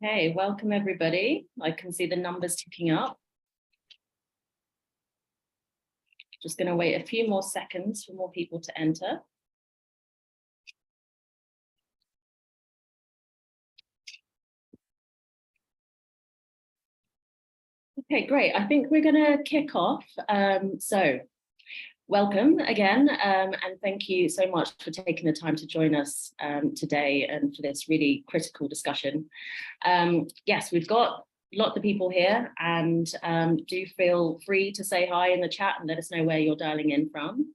Hey, welcome everybody. I can see the numbers ticking up. Just going to wait a few more seconds for more people to enter. Okay, great. I think we're going to kick off. So welcome again, and thank you so much for taking the time to join us today and for this really critical discussion. Yes, we've got lots of people here, and do feel free to say hi in the chat and let us know where you're dialing in from.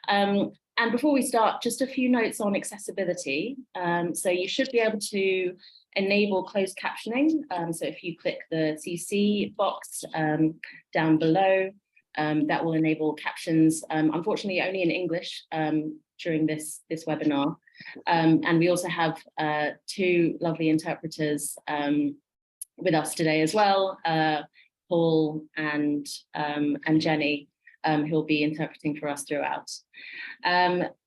And before we start, just a few notes on accessibility. So you should be able to enable closed captioning. So if you click the CC box down below, that will enable captions, unfortunately only in English during this webinar. And we also have two lovely interpreters with us today as well, Paul and Jenny, who'll be interpreting for us throughout.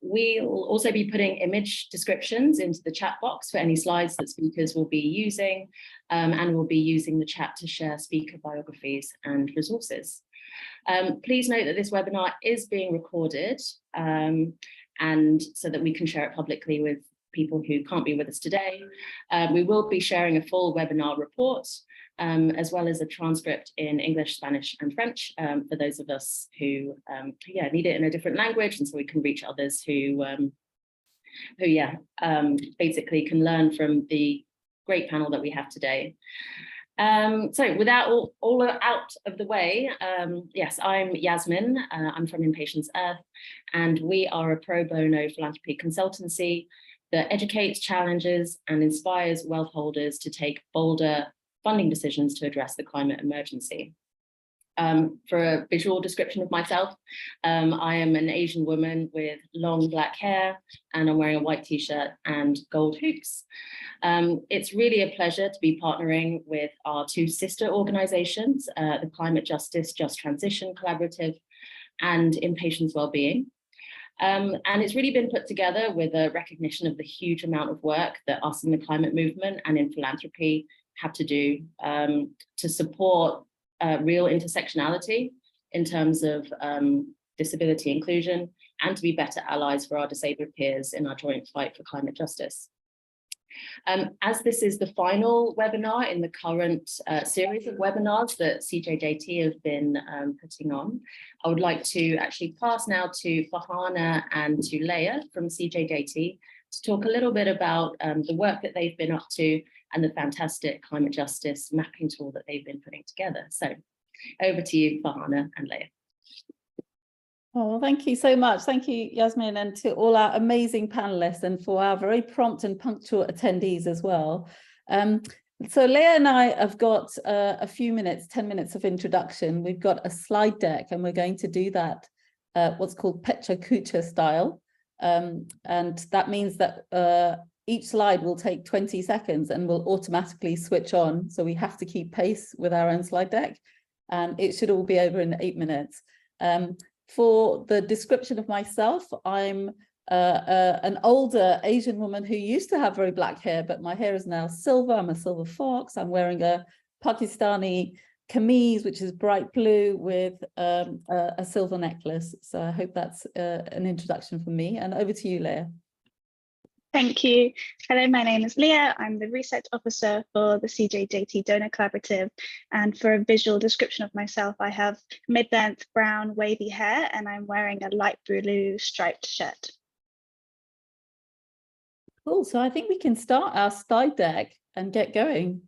We'll also be putting image descriptions into the chat box for any slides that speakers will be using, and we'll be using the chat to share speaker biographies and resources. Please note that this webinar is being recorded, and so that we can share it publicly with people who can't be with us today. We will be sharing a full webinar report, as well as a transcript in English, Spanish, and French for those of us who need it in a different language, and so we can reach others who basically can learn from the great panel that we have today. So without all out of the way, yes, I'm Yasmin. I'm from Impatience Earth, and we are a pro bono philanthropy consultancy that educates, challenges, and inspires wealth holders to take bolder funding decisions to address the climate emergency. For a visual description of myself, I am an Asian woman with long black hair, and I'm wearing a white t-shirt and gold hoops. It's really a pleasure to be partnering with our two sister organizations, the Climate Justice Just Transition Collaborative and Impatience Wellbeing. And it's really been put together with a recognition of the huge amount of work that us in the climate movement and in philanthropy have to do to support real intersectionality in terms of disability inclusion, and to be better allies for our disabled peers in our joint fight for climate justice. As this is the final webinar in the current series of webinars that CJJT have been putting on, I would like to actually pass now to Farhana and to Leia from CJJT to talk a little bit about the work that they've been up to and the fantastic climate justice mapping tool that they've been putting together. So over to you, Farhana and Leia. Oh, thank you so much. Thank you, Yasmin, and to all our amazing panelists, and for our very prompt and punctual attendees as well. So Leia and I have got a few minutes, 10 minutes of introduction. We've got a slide deck, and we're going to do that what's called Pecha Kucha style. And that means that each slide will take 20 seconds and will automatically switch on. So we have to keep pace with our own slide deck, and it should all be over in 8 minutes. For the description of myself, I'm an older Asian woman who used to have very black hair, but my hair is now silver. I'm a silver fox. I'm wearing a Pakistani kameez, which is bright blue, with a silver necklace. So I hope that's an introduction from me. And over to you, Leia. Thank you. Hello, my name is Leia. I'm the research officer for the CJJT Donor Collaborative. And for a visual description of myself, I have mid-length brown wavy hair, and I'm wearing a light blue striped shirt. Cool. So I think we can start our slide deck and get going.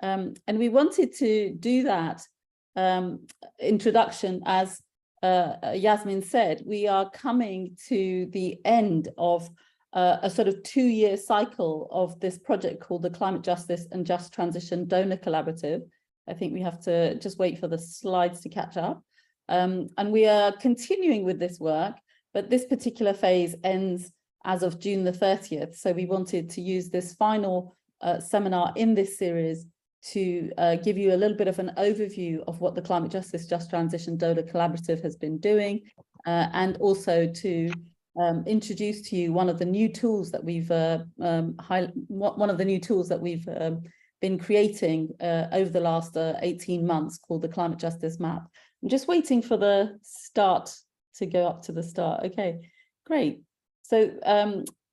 And we wanted to do that introduction, as Yasmin said. We are coming to the end of a sort of 2-year cycle of this project called the Climate Justice and Just Transition Donor Collaborative. I think we have to just wait for the slides to catch up. And we are continuing with this work, but this particular phase ends as of June the 30th. So we wanted to use this final seminar in this series to give you a little bit of an overview of what the Climate Justice Just Transition Donor Collaborative has been doing, and also to introduce to you one of the new tools that we've been creating over the last 18 months called the Climate Justice Map. I'm just waiting for the start to go up to the start. Okay, great. So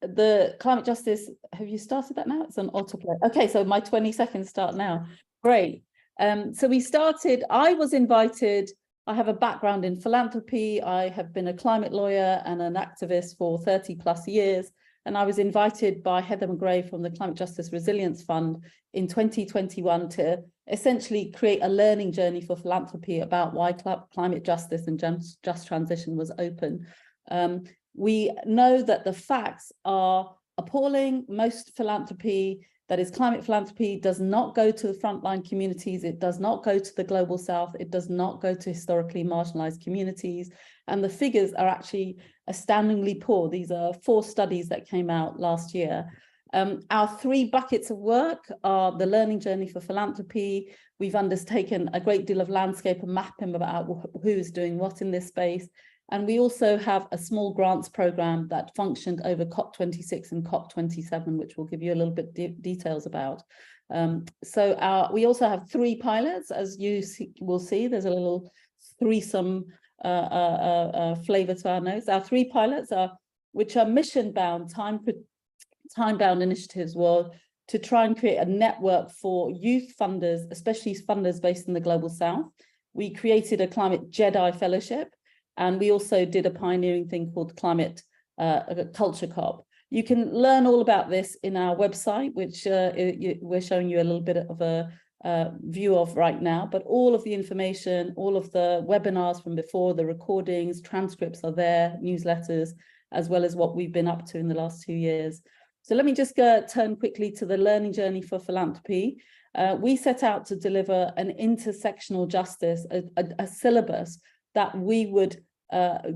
the climate justice, have you started that now? It's on autoplay. Okay, so my 20 seconds start now. Great. So we started, I was invited, I have a background in philanthropy. I have been a climate lawyer and an activist for 30 plus years. And I was invited by Heather McGray from the Climate Justice Resilience Fund in 2021 to essentially create a learning journey for philanthropy about why climate justice and just transition was open. We know that the facts are appalling. Most philanthropy, that is climate philanthropy, does not go to the frontline communities. It does not go to the global south. It does not go to historically marginalized communities. And the figures are actually astoundingly poor. These are 4 studies that came out last year. Our 3 buckets of work are the learning journey for philanthropy. We've undertaken a great deal of landscape and mapping about who is doing what in this space. And we also have a small grants program that functioned over COP26 and COP27, which we'll give you a little bit details about. We also have 3 pilots, as you will see. There's a little threesome flavor to our notes. Our 3 pilots which are mission-bound, time-bound initiatives, were to try and create a network for youth funders, especially funders based in the global south. We created a climate Jedi fellowship. And we also did a pioneering thing called Climate Culture Cop. You can learn all about this in our website, which we're showing you a little bit of a view of right now. But all of the information, all of the webinars from before, the recordings, transcripts are there, newsletters, as well as what we've been up to in the last 2 years. So let me just turn quickly to the learning journey for philanthropy. We set out to deliver an intersectional justice, a syllabus that we would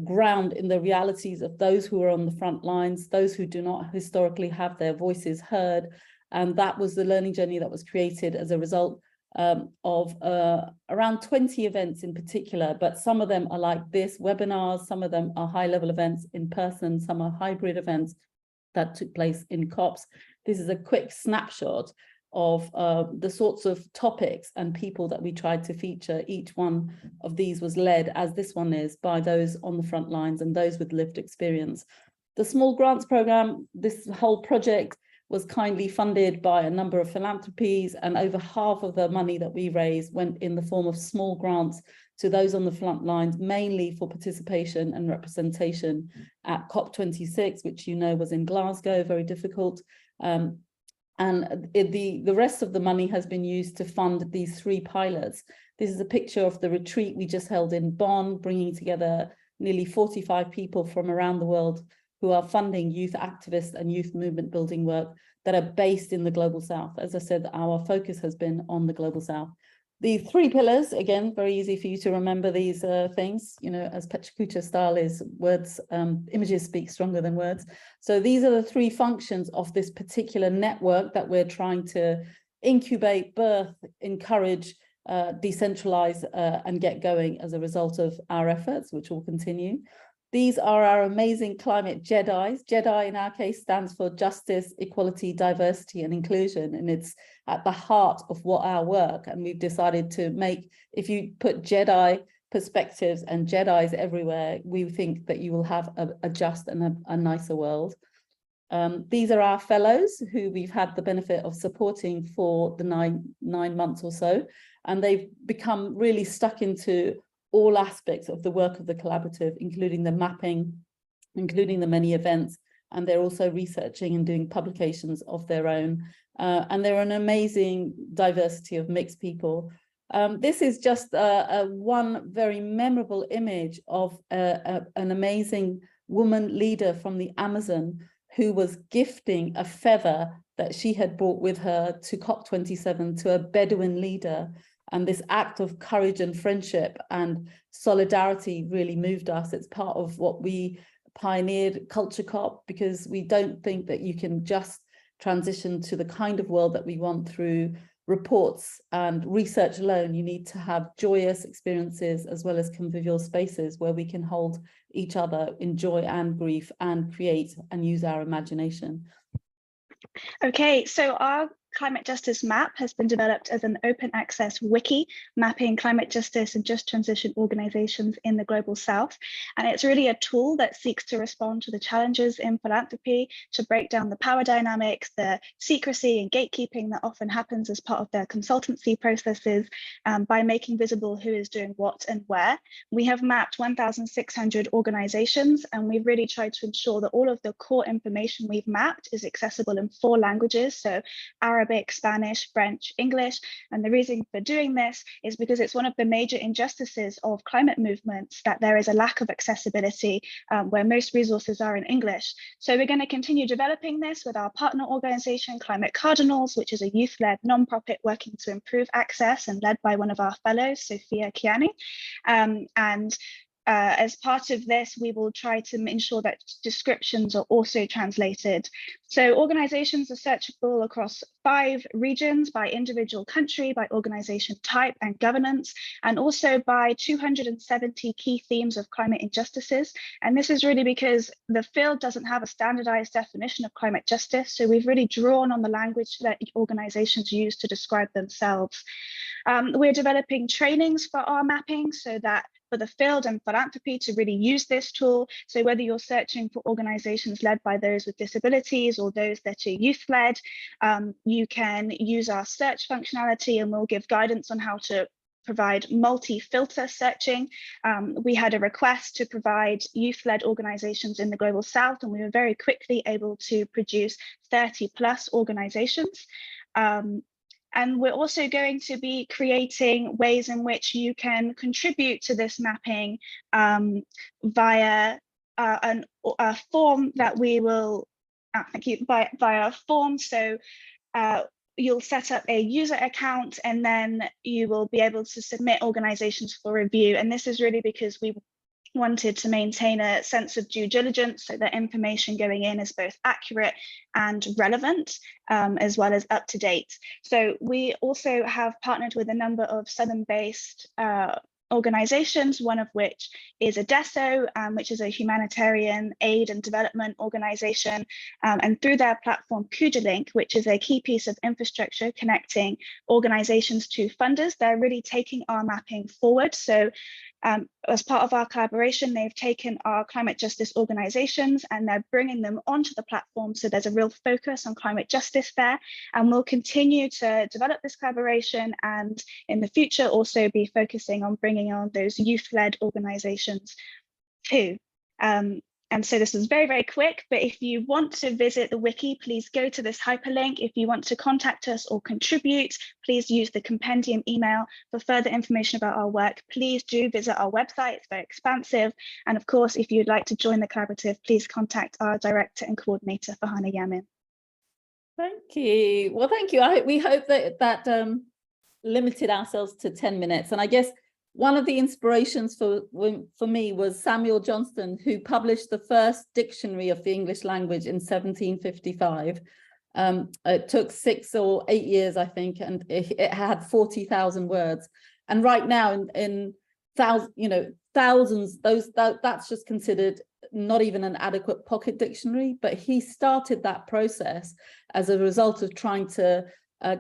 ground in the realities of those who are on the front lines, those who do not historically have their voices heard. And that was the learning journey that was created as a result of around 20 events in particular, but some of them are like this, webinars, some of them are high-level events in person, some are hybrid events that took place in COPs. This is a quick snapshot of the sorts of topics and people that we tried to feature. Each one of these was led, as this one is, by those on the front lines and those with lived experience. The small grants program, this whole project was kindly funded by a number of philanthropies, and over half of the money that we raised went in the form of small grants to those on the front lines, mainly for participation and representation at COP26, which you know was in Glasgow, very difficult. And the rest of the money has been used to fund these 3 pilots. This is a picture of the retreat we just held in Bonn, bringing together nearly 45 people from around the world who are funding youth activists and youth movement building work that are based in the global south. As I said, our focus has been on the global south. The 3 pillars, again, very easy for you to remember these things, you know, as Petrakucha style is, words, images speak stronger than words. So these are the 3 functions of this particular network that we're trying to incubate, birth, encourage, decentralize, and get going as a result of our efforts, which will continue. These are our amazing climate Jedis. Jedi in our case stands for justice, equality, diversity, and inclusion. And it's at the heart of what our work. And we've decided to make, if you put Jedi perspectives and Jedis everywhere, we think that you will have a just and a nicer world. These are our fellows who we've had the benefit of supporting for the nine months or so. And they've become really stuck into all aspects of the work of the collaborative, including the mapping, including the many events, and they're also researching and doing publications of their own. And they're an amazing diversity of mixed people. This is just one very memorable image of an amazing woman leader from the Amazon who was gifting a feather that she had brought with her to COP27 to a Bedouin leader. And this act of courage and friendship and solidarity really moved us. It's part of what we pioneered Culture Cop, because we don't think that you can just transition to the kind of world that we want through reports and research alone. You need to have joyous experiences as well as convivial spaces where we can hold each other in joy and grief and create and use our imagination. Okay, so our Climate Justice Map has been developed as an open access wiki mapping climate justice and just transition organizations in the Global South. And it's really a tool that seeks to respond to the challenges in philanthropy, to break down the power dynamics, the secrecy and gatekeeping that often happens as part of their consultancy processes, by making visible who is doing what and where. We have mapped 1,600 organizations, and we've really tried to ensure that all of the core information we've mapped is accessible in 4 languages, so Arabic, Spanish, French, English. And the reason for doing this is because it's one of the major injustices of climate movements that there is a lack of accessibility where most resources are in English. So we're going to continue developing this with our partner organization, Climate Cardinals, which is a youth-led nonprofit working to improve access and led by one of our fellows, Sophia Kiani. As part of this, we will try to ensure that descriptions are also translated. So organizations are searchable across 5 regions, by individual country, by organization type and governance, and also by 270 key themes of climate injustices. And this is really because the field doesn't have a standardized definition of climate justice. So we've really drawn on the language that organizations use to describe themselves. We're developing trainings for our mapping so that for the field and philanthropy to really use this tool. So whether you're searching for organizations led by those with disabilities or those that are youth-led, you can use our search functionality, and we'll give guidance on how to provide multi-filter searching. We had a request to provide youth-led organizations in the Global South, and we were very quickly able to produce 30+ organizations. And we're also going to be creating ways in which you can contribute to this mapping via a form that we will, via a form. So you'll set up a user account, and then you will be able to submit organizations for review. And this is really because we wanted to maintain a sense of due diligence so that information going in is both accurate and relevant, as well as up to date. So we also have partnered with a number of Southern-based organizations, one of which is Adesso, which is a humanitarian aid and development organization. And through their platform, Kujulink, which is a key piece of infrastructure connecting organizations to funders, they're really taking our mapping forward. So as part of our collaboration, they've taken our climate justice organizations and they're bringing them onto the platform. So there's a real focus on climate justice there. And we'll continue to develop this collaboration, and in the future also be focusing on bringing on those youth-led organizations too. And so this is very, very quick, but if you want to visit the wiki, please go to this hyperlink. If you want to contact us or contribute, please use the compendium email. For further information about our work, please do visit our website. It's very expansive. And of course, if you'd like to join the collaborative, please contact our director and coordinator, Farhana Yamin. Thank you. Well, thank you. We hope that limited ourselves to 10 minutes. And I guess one of the inspirations for me was Samuel Johnston, who published the first dictionary of the English language in 1755. It took 6 or 8 years, I think, and it had 40,000 words. And right now, in thousands, that's just considered not even an adequate pocket dictionary. But he started that process as a result of trying to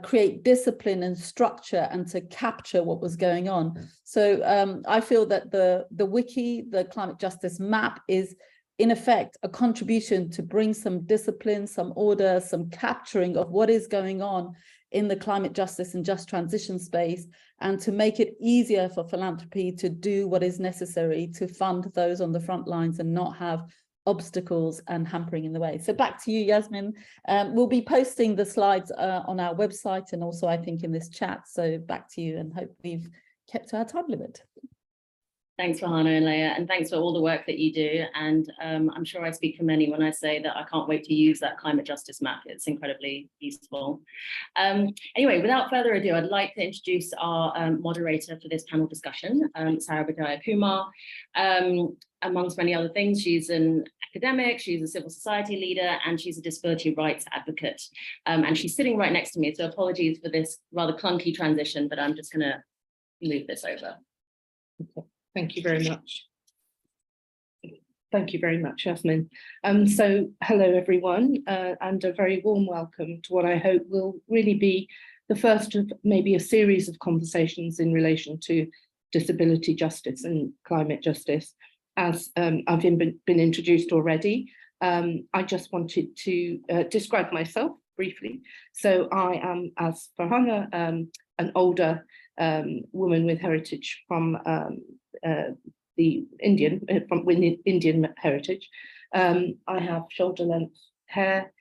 create discipline and structure and to capture what was going on. So I feel that the wiki, the climate justice map, is in effect a contribution to bring some discipline, some order, some capturing of what is going on in the climate justice and just transition space, and to make it easier for philanthropy to do what is necessary to fund those on the front lines and not have obstacles and hampering in the way. So back to you, Yasmin. We'll be posting the slides on our website and also, I think, in this chat. So back to you, and hope we've kept to our time limit. Thanks, Farhana and Leia, and thanks for all the work that you do. And I'm sure I speak for many when I say that I can't wait to use that climate justice map. It's incredibly useful. Anyway, without further ado, I'd like to introduce our moderator for this panel discussion, Sarabajaya Kumar. Amongst many other things, she's an academic, she's a civil society leader, and she's a disability rights advocate. And she's sitting right next to me, so apologies for this rather clunky transition, but I'm just going to move this over. Okay. Thank you very much. Thank you very much, Yasmin. So hello, everyone, and a very warm welcome to what I hope will really be the first of maybe a series of conversations in relation to disability justice and climate justice. As I've been introduced already, I just wanted to describe myself briefly. So I am, as Farhana, an older woman with heritage from the Indian heritage. I have shoulder length hair,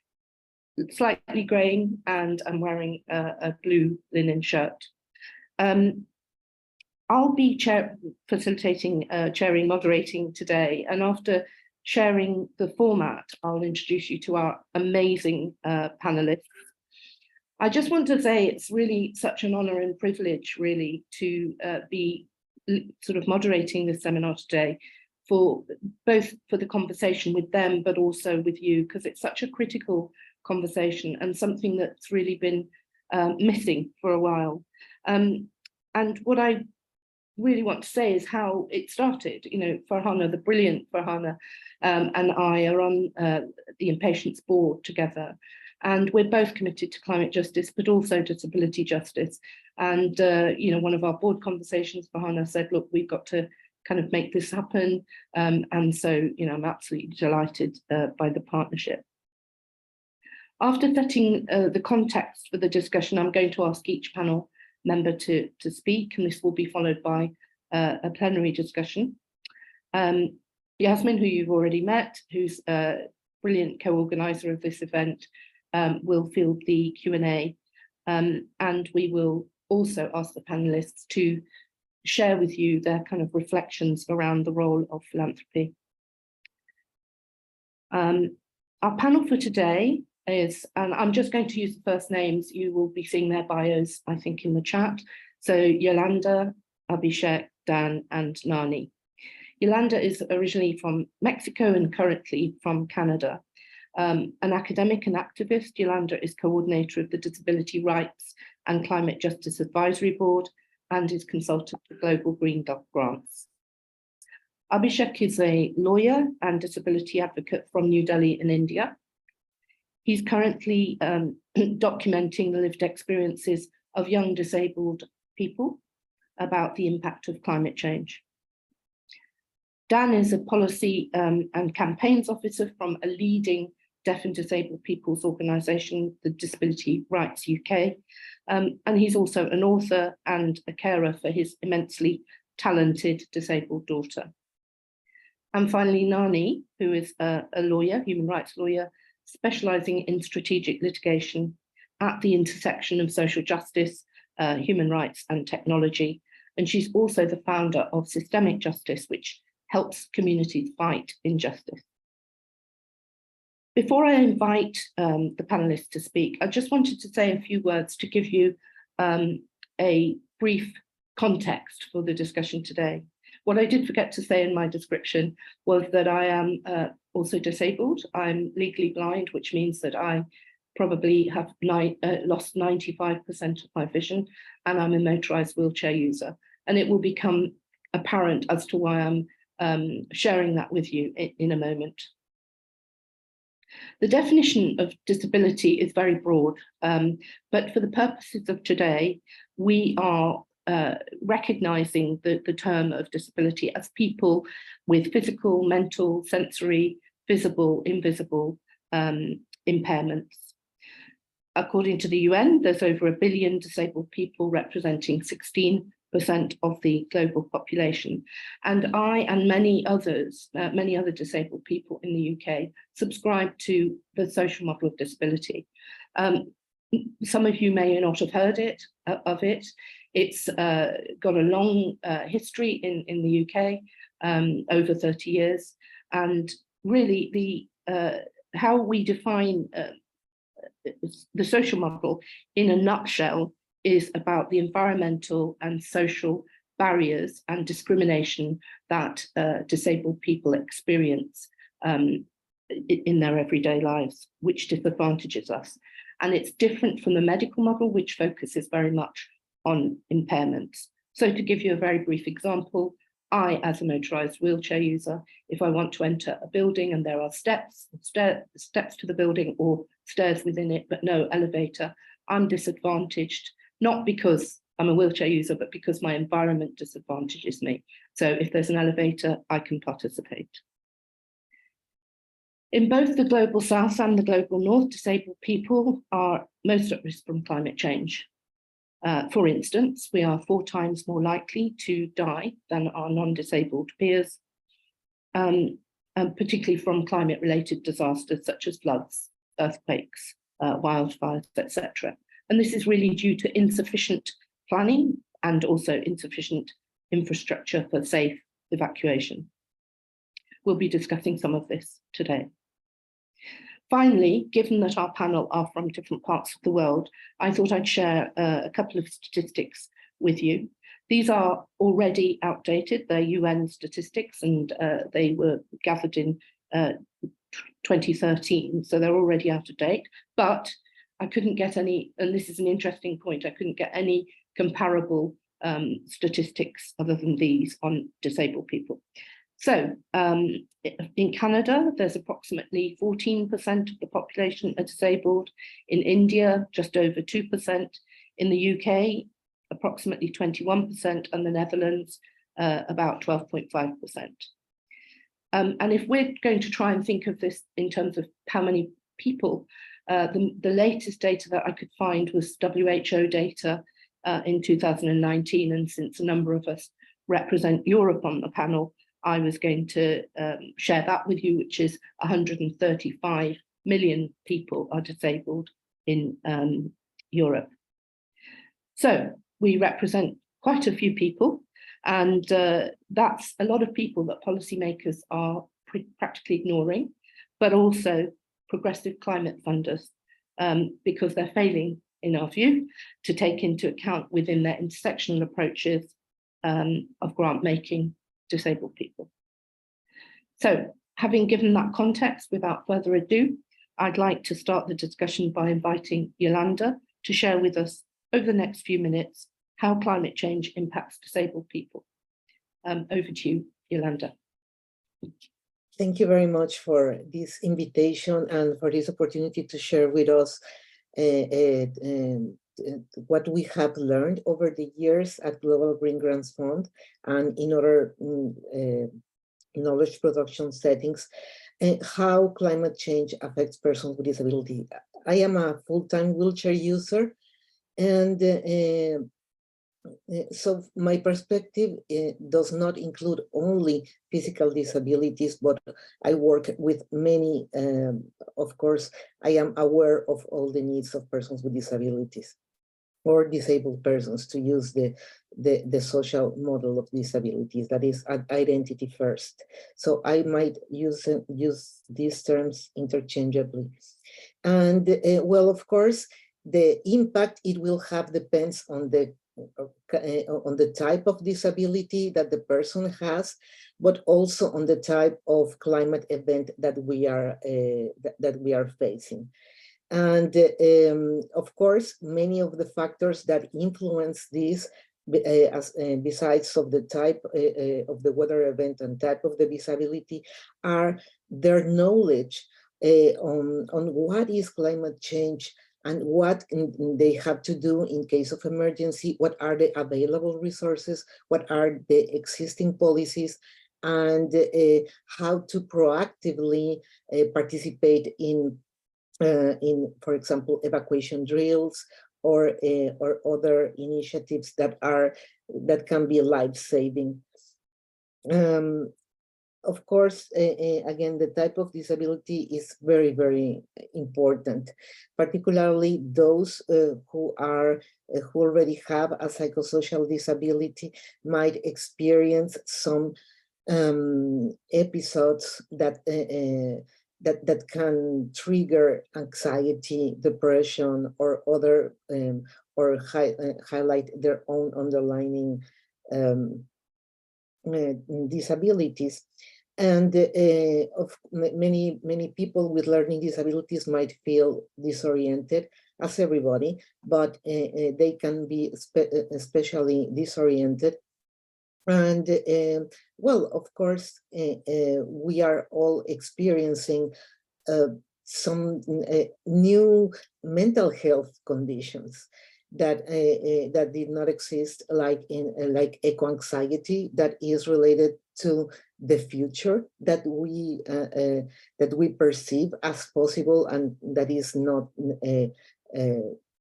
slightly greying, and I'm wearing a blue linen shirt. I'll be chairing, moderating today, and after sharing the format, I'll introduce you to our amazing panelists. I just want to say it's really such an honour and privilege, really, to be sort of moderating this seminar today, for both for the conversation with them, but also with you, because it's such a critical conversation and something that's really been missing for a while. And what I really want to say is how it started. You know, Farhana, the brilliant Farhana, and I are on the Impatience board together, and we're both committed to climate justice, but also disability justice. And you know, one of our board conversations, Farhana said, look, we've got to kind of make this happen. And so, you know, I'm absolutely delighted by the partnership. After setting the context for the discussion, I'm going to ask each panel member to speak, and this will be followed by a plenary discussion. Yasmin, who you've already met, who's a brilliant co-organizer of this event, will field the Q&A, and we will also ask the panelists to share with you their kind of reflections around the role of philanthropy. Our panel for today is, and I'm just going to use the first names, you will be seeing their bios, I think, in the chat. So Yolanda, Abhishek, Dan, and Nani. Yolanda is originally from Mexico and currently from Canada. An academic and activist, Yolanda is coordinator of the Disability Rights and Climate Justice Advisory Board and is consultant for Global Greengrants. Abhishek is a lawyer and disability advocate from New Delhi in India. He's currently documenting the lived experiences of young disabled people about the impact of climate change. Dan is a policy and campaigns officer from a leading deaf and disabled people's organisation, the Disability Rights UK, and he's also an author and a carer for his immensely talented disabled daughter. And finally, Nani, who is a lawyer, human rights lawyer, specialising in strategic litigation at the intersection of social justice, human rights and technology. And she's also the founder of Systemic Justice, which helps communities fight injustice. Before I invite the panelists to speak, I just wanted to say a few words to give you a brief context for the discussion today. What I did forget to say in my description was that I am also disabled. I'm legally blind, which means that I probably have lost 95% of my vision, and I'm a motorised wheelchair user. And it will become apparent as to why I'm sharing that with you in a moment. The definition of disability is very broad, but for the purposes of today, we are recognising the term of disability as people with physical, mental, sensory, visible, invisible impairments. According to the UN, there's over 1 billion disabled people, representing 16% of the global population. And I and many other disabled people in the UK subscribe to the social model of disability. Some of you may not have heard of it. It's got a long history in the UK, over 30 years. And really how we define the social model in a nutshell is about the environmental and social barriers and discrimination that disabled people experience in their everyday lives, which disadvantages us. And it's different from the medical model, which focuses very much on impairments. So to give you a very brief example, I, as a motorized wheelchair user, if I want to enter a building and there are steps to the building or stairs within it, but no elevator, I'm disadvantaged, not because I'm a wheelchair user, but because my environment disadvantages me. So if there's an elevator, I can participate. In both the global south and the global north, disabled people are most at risk from climate change. For instance, we are 4 times more likely to die than our non-disabled peers, and particularly from climate-related disasters such as floods, earthquakes, wildfires, etc. And this is really due to insufficient planning and also insufficient infrastructure for safe evacuation. We'll be discussing some of this today. Finally, given that our panel are from different parts of the world, I thought I'd share a couple of statistics with you. These are already outdated, they're UN statistics, and they were gathered in 2013, so they're already out of date, but I couldn't get any, and this is an interesting point, I couldn't get any comparable statistics other than these on disabled people. So in Canada, there's approximately 14% of the population are disabled. In India, just over 2%. In the UK, approximately 21%, and the Netherlands, about 12.5%. And if we're going to try and think of this in terms of how many people, the latest data that I could find was WHO data in 2019, and since a number of us represent Europe on the panel, I was going to share that with you, which is 135 million people are disabled in Europe. So we represent quite a few people, and that's a lot of people that policymakers are practically ignoring, but also progressive climate funders, because they're failing, in our view, to take into account within their intersectional approaches of grant making disabled people. So, having given that context, without further ado, I'd like to start the discussion by inviting Yolanda to share with us over the next few minutes how climate change impacts disabled people. Over to you, Yolanda. Thank you very much for this invitation and for this opportunity to share with us what we have learned over the years at Global Greengrants Fund and in other knowledge production settings, how climate change affects persons with disability. I am a full-time wheelchair user, and so my perspective does not include only physical disabilities, but I work with many, of course, I am aware of all the needs of persons with disabilities or disabled persons, to use the social model of disabilities, that is identity first. So I might use these terms interchangeably. And well, of course, the impact it will have depends on the type of disability that the person has, but also on the type of climate event that we are facing. And of course, many of the factors that influence this, besides of the type of the weather event and type of the disability, are their knowledge on what is climate change and what they have to do in case of emergency, what are the available resources, what are the existing policies, and how to proactively participate in, for example, evacuation drills or other initiatives that can be life-saving. Of course, again, the type of disability is very, very important, particularly those who already have a psychosocial disability might experience some episodes that can trigger anxiety, depression, or other or highlight their own underlying disabilities. And of many people with learning disabilities might feel disoriented, as everybody, but they can be especially disoriented And well, of course, we are all experiencing some new mental health conditions that that did not exist, like eco-anxiety, that is related to the future that we perceive as possible, and that is not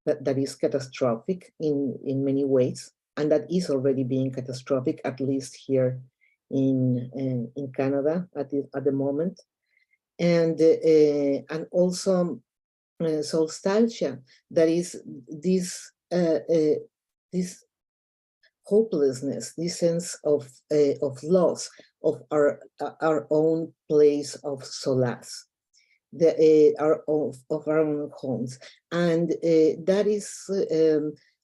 that is catastrophic in many ways, and that is already being catastrophic, at least here in Canada at the moment. And also solstalgia, that is this hopelessness, this sense of loss of our own place of solace, of our own homes, and that is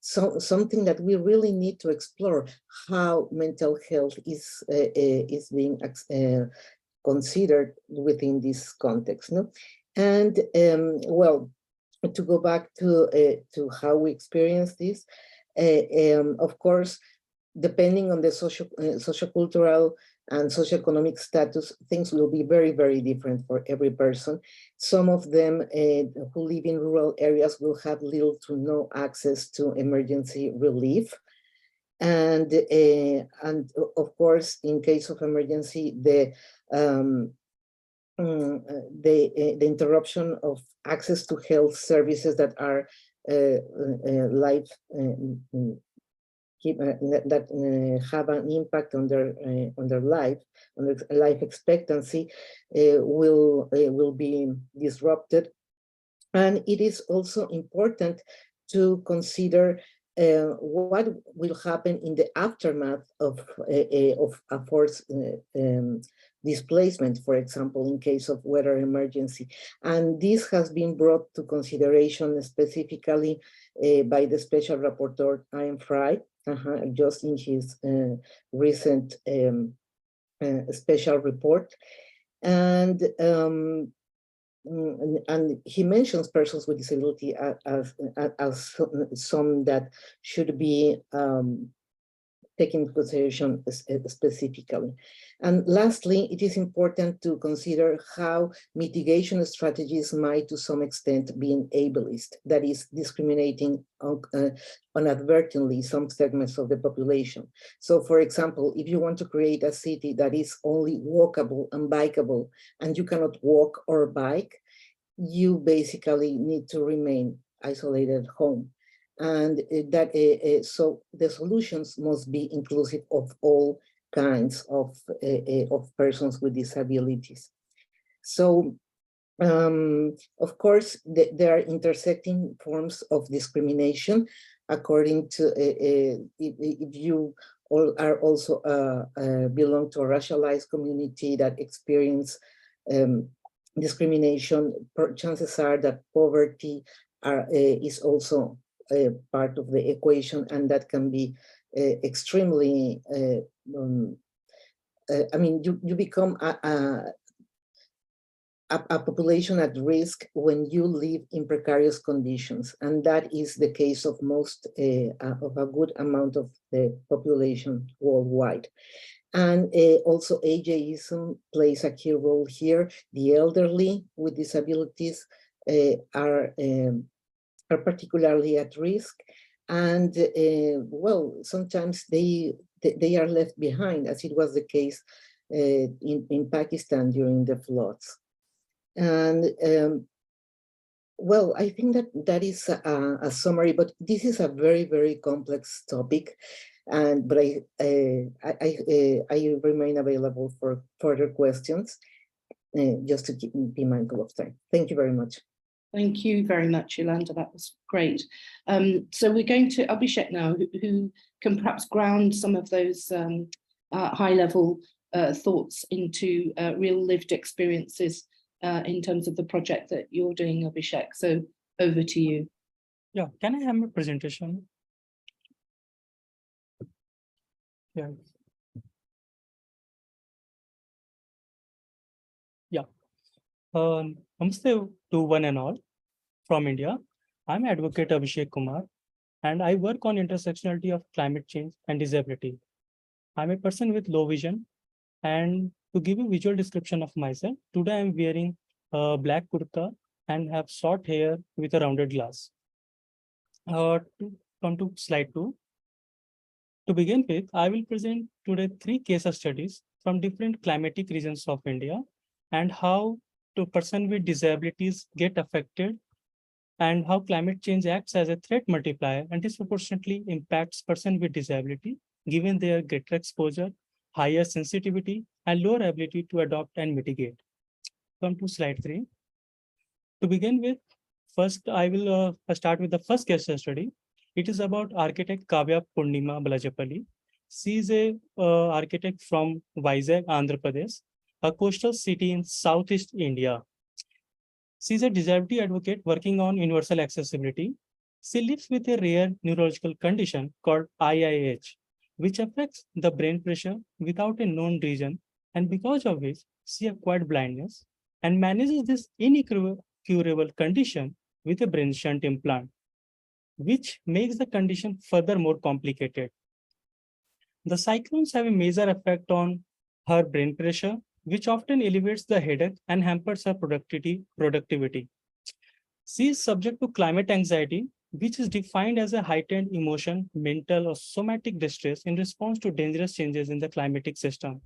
something that we really need to explore, how mental health is being considered within this context, no? And well, to go back to how we experience this, of course, depending on the sociocultural and socioeconomic status, things will be very, very different for every person. Some of them who live in rural areas will have little to no access to emergency relief. And of course, in case of emergency, the interruption of access to health services that are that have an impact on their life expectancy will be disrupted. And it is also important to consider what will happen in the aftermath of a forced displacement, for example, in case of weather emergency. And this has been brought to consideration specifically by the Special Rapporteur, Ian Fry, just in his recent special report. And he mentions persons with disability as some that should be taken into consideration specifically. And lastly, it is important to consider how mitigation strategies might to some extent be ableist, that is discriminating inadvertently some segments of the population. So for example, if you want to create a city that is only walkable and bikeable, and you cannot walk or bike, you basically need to remain isolated at home. And so the solutions must be inclusive of all kinds of persons with disabilities. So, of course, there are intersecting forms of discrimination according to if you all are also belong to a racialized community that experience discrimination. Chances are that poverty is also part of the equation, and that can be extremely, I mean, you become a population at risk when you live in precarious conditions, and that is the case of most of a good amount of the population worldwide. And also ageism plays a key role here. The elderly with disabilities are particularly at risk, and well, sometimes they are left behind, as it was the case in Pakistan during the floods. And well, I think that is a summary, but this is a very, very complex topic, but I remain available for further questions, just to be mindful of time. Thank you very much. Thank you very much, Yolanda. That was great. So we're going to Abhishek now, who can perhaps ground some of those high-level thoughts into real lived experiences in terms of the project that you're doing, Abhishek. So over to you. Yeah, can I have my presentation? Yeah. Yeah. Namaste to one and all from India. I'm Advocate Abhishek Kumar, and I work on intersectionality of climate change and disability. I'm a person with low vision, and to give a visual description of myself, today I'm wearing a black kurta and have short hair with a rounded glass. To come to slide 2. To begin with, I will present today 3 case studies from different climatic regions of India and how to person with disabilities get affected and how climate change acts as a threat multiplier and disproportionately impacts person with disability given their greater exposure, higher sensitivity, and lower ability to adopt and mitigate. Come to slide 3. To begin with, first I will start with the first case study. It is about architect Kavya Purnima Balajapalli. She is a architect from Vizag, Andhra Pradesh, a coastal city in Southeast India. She is a disability advocate working on universal accessibility. She lives with a rare neurological condition called IIH, which affects the brain pressure without a known reason, and because of which she acquired blindness and manages this incurable condition with a brain shunt implant, which makes the condition further more complicated. The cyclones have a major effect on her brain pressure, which often elevates the headache and hampers her productivity. She is subject to climate anxiety, which is defined as a heightened emotion, mental, or somatic distress in response to dangerous changes in the climatic system.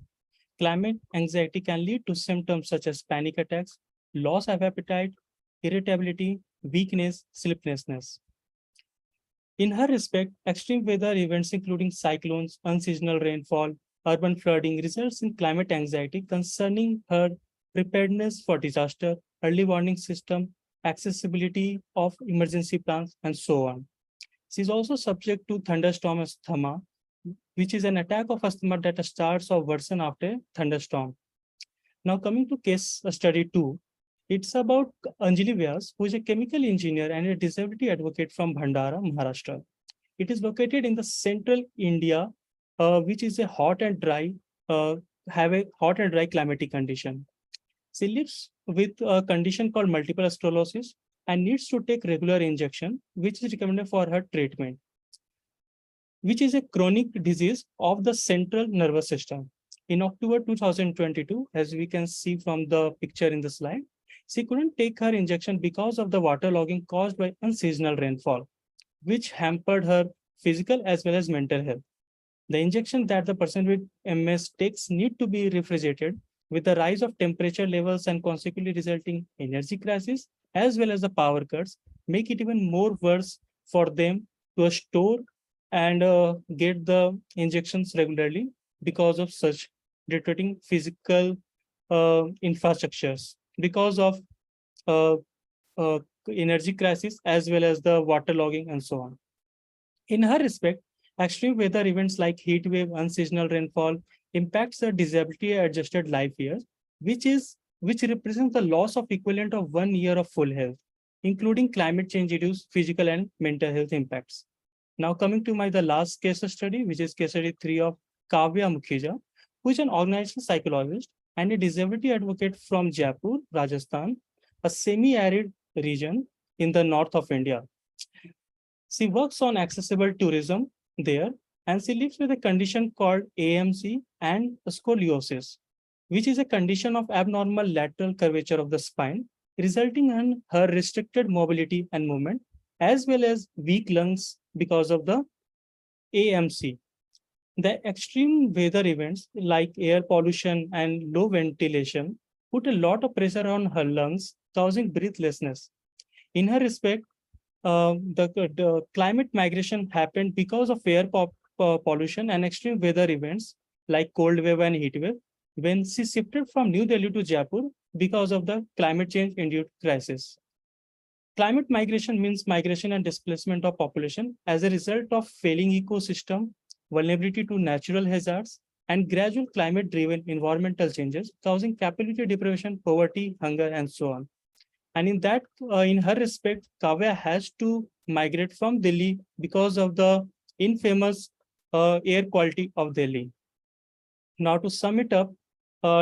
Climate anxiety can lead to symptoms such as panic attacks, loss of appetite, irritability, weakness, sleeplessness. In her respect, extreme weather events including cyclones, unseasonal rainfall, urban flooding results in climate anxiety concerning her preparedness for disaster, early warning system, accessibility of emergency plans, and so on. She is also subject to thunderstorm asthma, which is an attack of asthma that starts or worsens after a thunderstorm. Now coming to case study 2, it's about Anjali Vyas, who is a chemical engineer and a disability advocate from Bhandara, Maharashtra. It is located in the central India, which is a hot and dry climatic condition. She lives with a condition called multiple sclerosis and needs to take regular injection, which is recommended for her treatment, which is a chronic disease of the central nervous system. In October 2022, as we can see from the picture in the slide, she couldn't take her injection because of the waterlogging caused by unseasonal rainfall, which hampered her physical as well as mental health. The injection that the person with MS takes need to be refrigerated with the rise of temperature levels and consequently resulting energy crisis, as well as the power cuts, make it even more worse for them to store and get the injections regularly because of such deteriorating physical infrastructures, because of energy crisis, as well as the waterlogging and so on. In her respect, extreme weather events like heat wave, unseasonal rainfall impacts the disability adjusted life years, which represents the loss of equivalent of 1 year of full health, including climate change induced physical and mental health impacts. Now coming to the last case study, which is case study 3 of Kavya Mukhija, who is an organizational psychologist and a disability advocate from Jaipur, Rajasthan, a semi-arid region in the north of India. She works on accessible tourism there, and she lives with a condition called AMC and scoliosis, which is a condition of abnormal lateral curvature of the spine, resulting in her restricted mobility and movement, as well as weak lungs because of the AMC. The extreme weather events like air pollution and low ventilation put a lot of pressure on her lungs, causing breathlessness. In her respect, the climate migration happened because of air pollution and extreme weather events like cold wave and heat wave when she shifted from New Delhi to Jaipur because of the climate change induced crisis. Climate migration means migration and displacement of population as a result of failing ecosystem, vulnerability to natural hazards, and gradual climate-driven environmental changes causing capacity deprivation, poverty, hunger, and so on. And in her respect, Kavya has to migrate from Delhi because of the infamous air quality of Delhi. Now, to sum it up,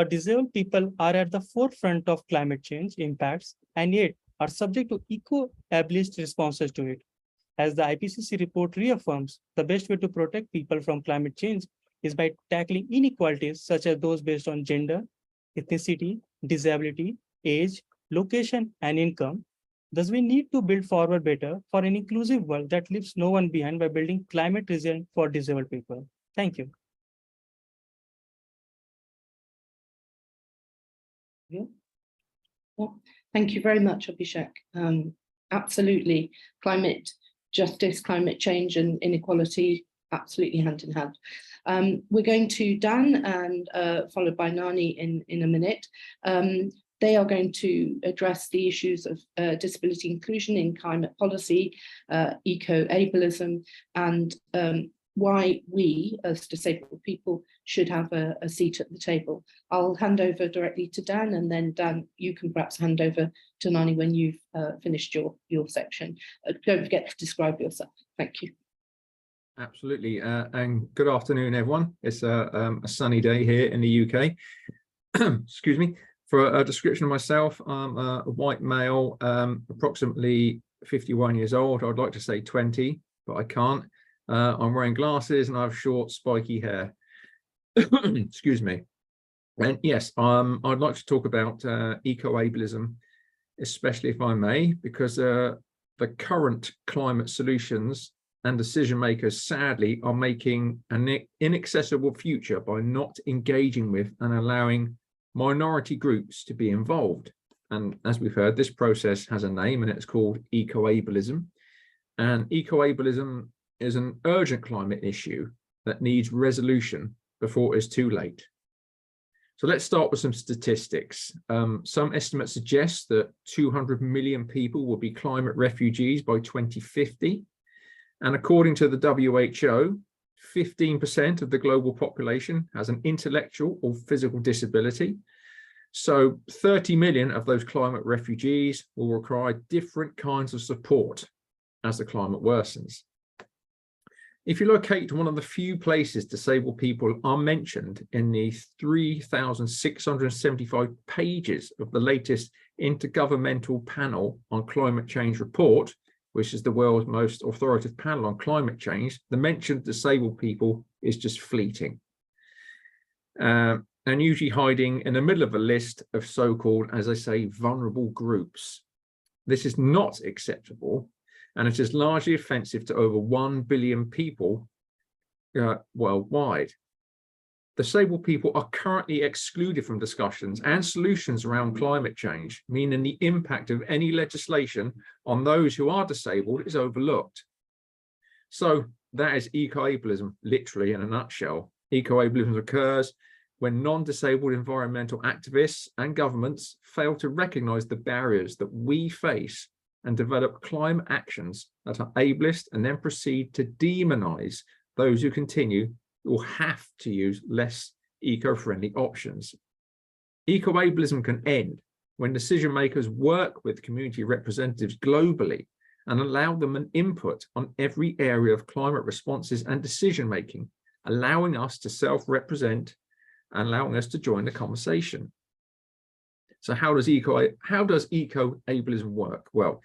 disabled people are at the forefront of climate change impacts and yet are subject to eco-ableist responses to it. As the IPCC report reaffirms, the best way to protect people from climate change is by tackling inequalities such as those based on gender, ethnicity, disability, age, location, and income. Thus, we need to build forward better for an inclusive world that leaves no one behind by building climate resilient for disabled people. Thank you. Well, thank you very much, Abhishek. Absolutely, climate justice, climate change and inequality, absolutely hand in hand. We're going to Dan and followed by Nani in a minute. They are going to address the issues of disability inclusion in climate policy, eco-ableism, and why we as disabled people should have a seat at the table. I'll hand over directly to Dan, and then Dan, you can perhaps hand over to Nani when you've finished your section. Don't forget to describe yourself. Thank you. Absolutely, and good afternoon, everyone. It's a sunny day here in the UK. Excuse me. For a description of myself, I'm a white male, approximately 51 years old. I'd like to say 20, but I can't. I'm wearing glasses and I have short, spiky hair. Excuse me. And yes, I'd like to talk about eco-ableism, especially if I may, because the current climate solutions and decision makers, sadly, are making an inaccessible future by not engaging with and allowing minority groups to be involved. And as we've heard, this process has a name and it's called eco-ableism. And eco-ableism is an urgent climate issue that needs resolution before it's too late. So let's start with some statistics. Some estimates suggest that 200 million people will be climate refugees by 2050. And according to the WHO, 15% of the global population has an intellectual or physical disability. So 30 million of those climate refugees will require different kinds of support as the climate worsens. If you locate one of the few places disabled people are mentioned in the 3,675 pages of the latest Intergovernmental Panel on Climate Change report, which is the world's most authoritative panel on climate change, the mention of disabled people is just fleeting. And usually hiding in the middle of a list of so-called, as I say, vulnerable groups. This is not acceptable, and it is largely offensive to over 1 billion people worldwide. Disabled people are currently excluded from discussions and solutions around climate change, meaning the impact of any legislation on those who are disabled is overlooked. So that is eco-ableism, literally in a nutshell. Eco-ableism occurs when non-disabled environmental activists and governments fail to recognize the barriers that we face and develop climate actions that are ableist and then proceed to demonize those who continue or have to use less eco-friendly options. Eco-ableism can end when decision makers work with community representatives globally and allow them an input on every area of climate responses and decision making, allowing us to self-represent and allowing us to join the conversation. So how does eco-ableism work? Well,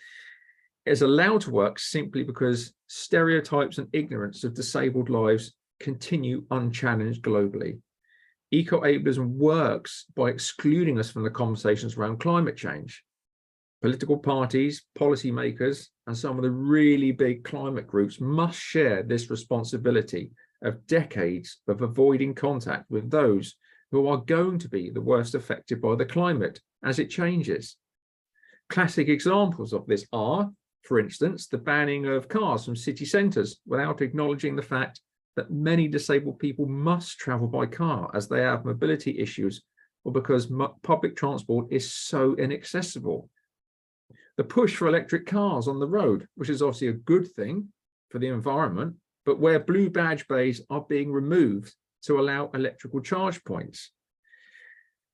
it's allowed to work simply because stereotypes and ignorance of disabled lives continue unchallenged globally. Eco-ableism works by excluding us from the conversations around climate change. Political parties, policymakers, and some of the really big climate groups must share this responsibility of decades of avoiding contact with those who are going to be the worst affected by the climate as it changes. Classic examples of this are, for instance, the banning of cars from city centres without acknowledging the fact that many disabled people must travel by car as they have mobility issues or because public transport is so inaccessible. The push for electric cars on the road, which is obviously a good thing for the environment, but where blue badge bays are being removed to allow electrical charge points.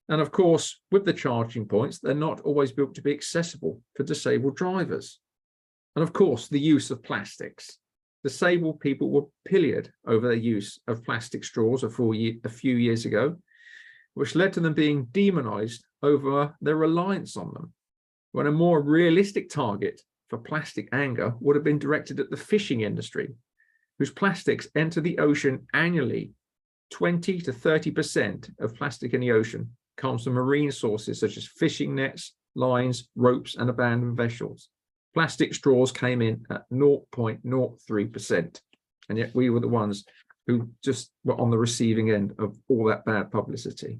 And of course, with the charging points, they're not always built to be accessible for disabled drivers. And of course, the use of plastics. Disabled people were pilloried over their use of plastic straws a few years ago, which led to them being demonized over their reliance on them, when a more realistic target for plastic anger would have been directed at the fishing industry, whose plastics enter the ocean annually 20 to 30% of plastic in the ocean comes from marine sources such as fishing nets, lines, ropes, and abandoned vessels. Plastic straws came in at 0.03%, and yet we were the ones who just were on the receiving end of all that bad publicity.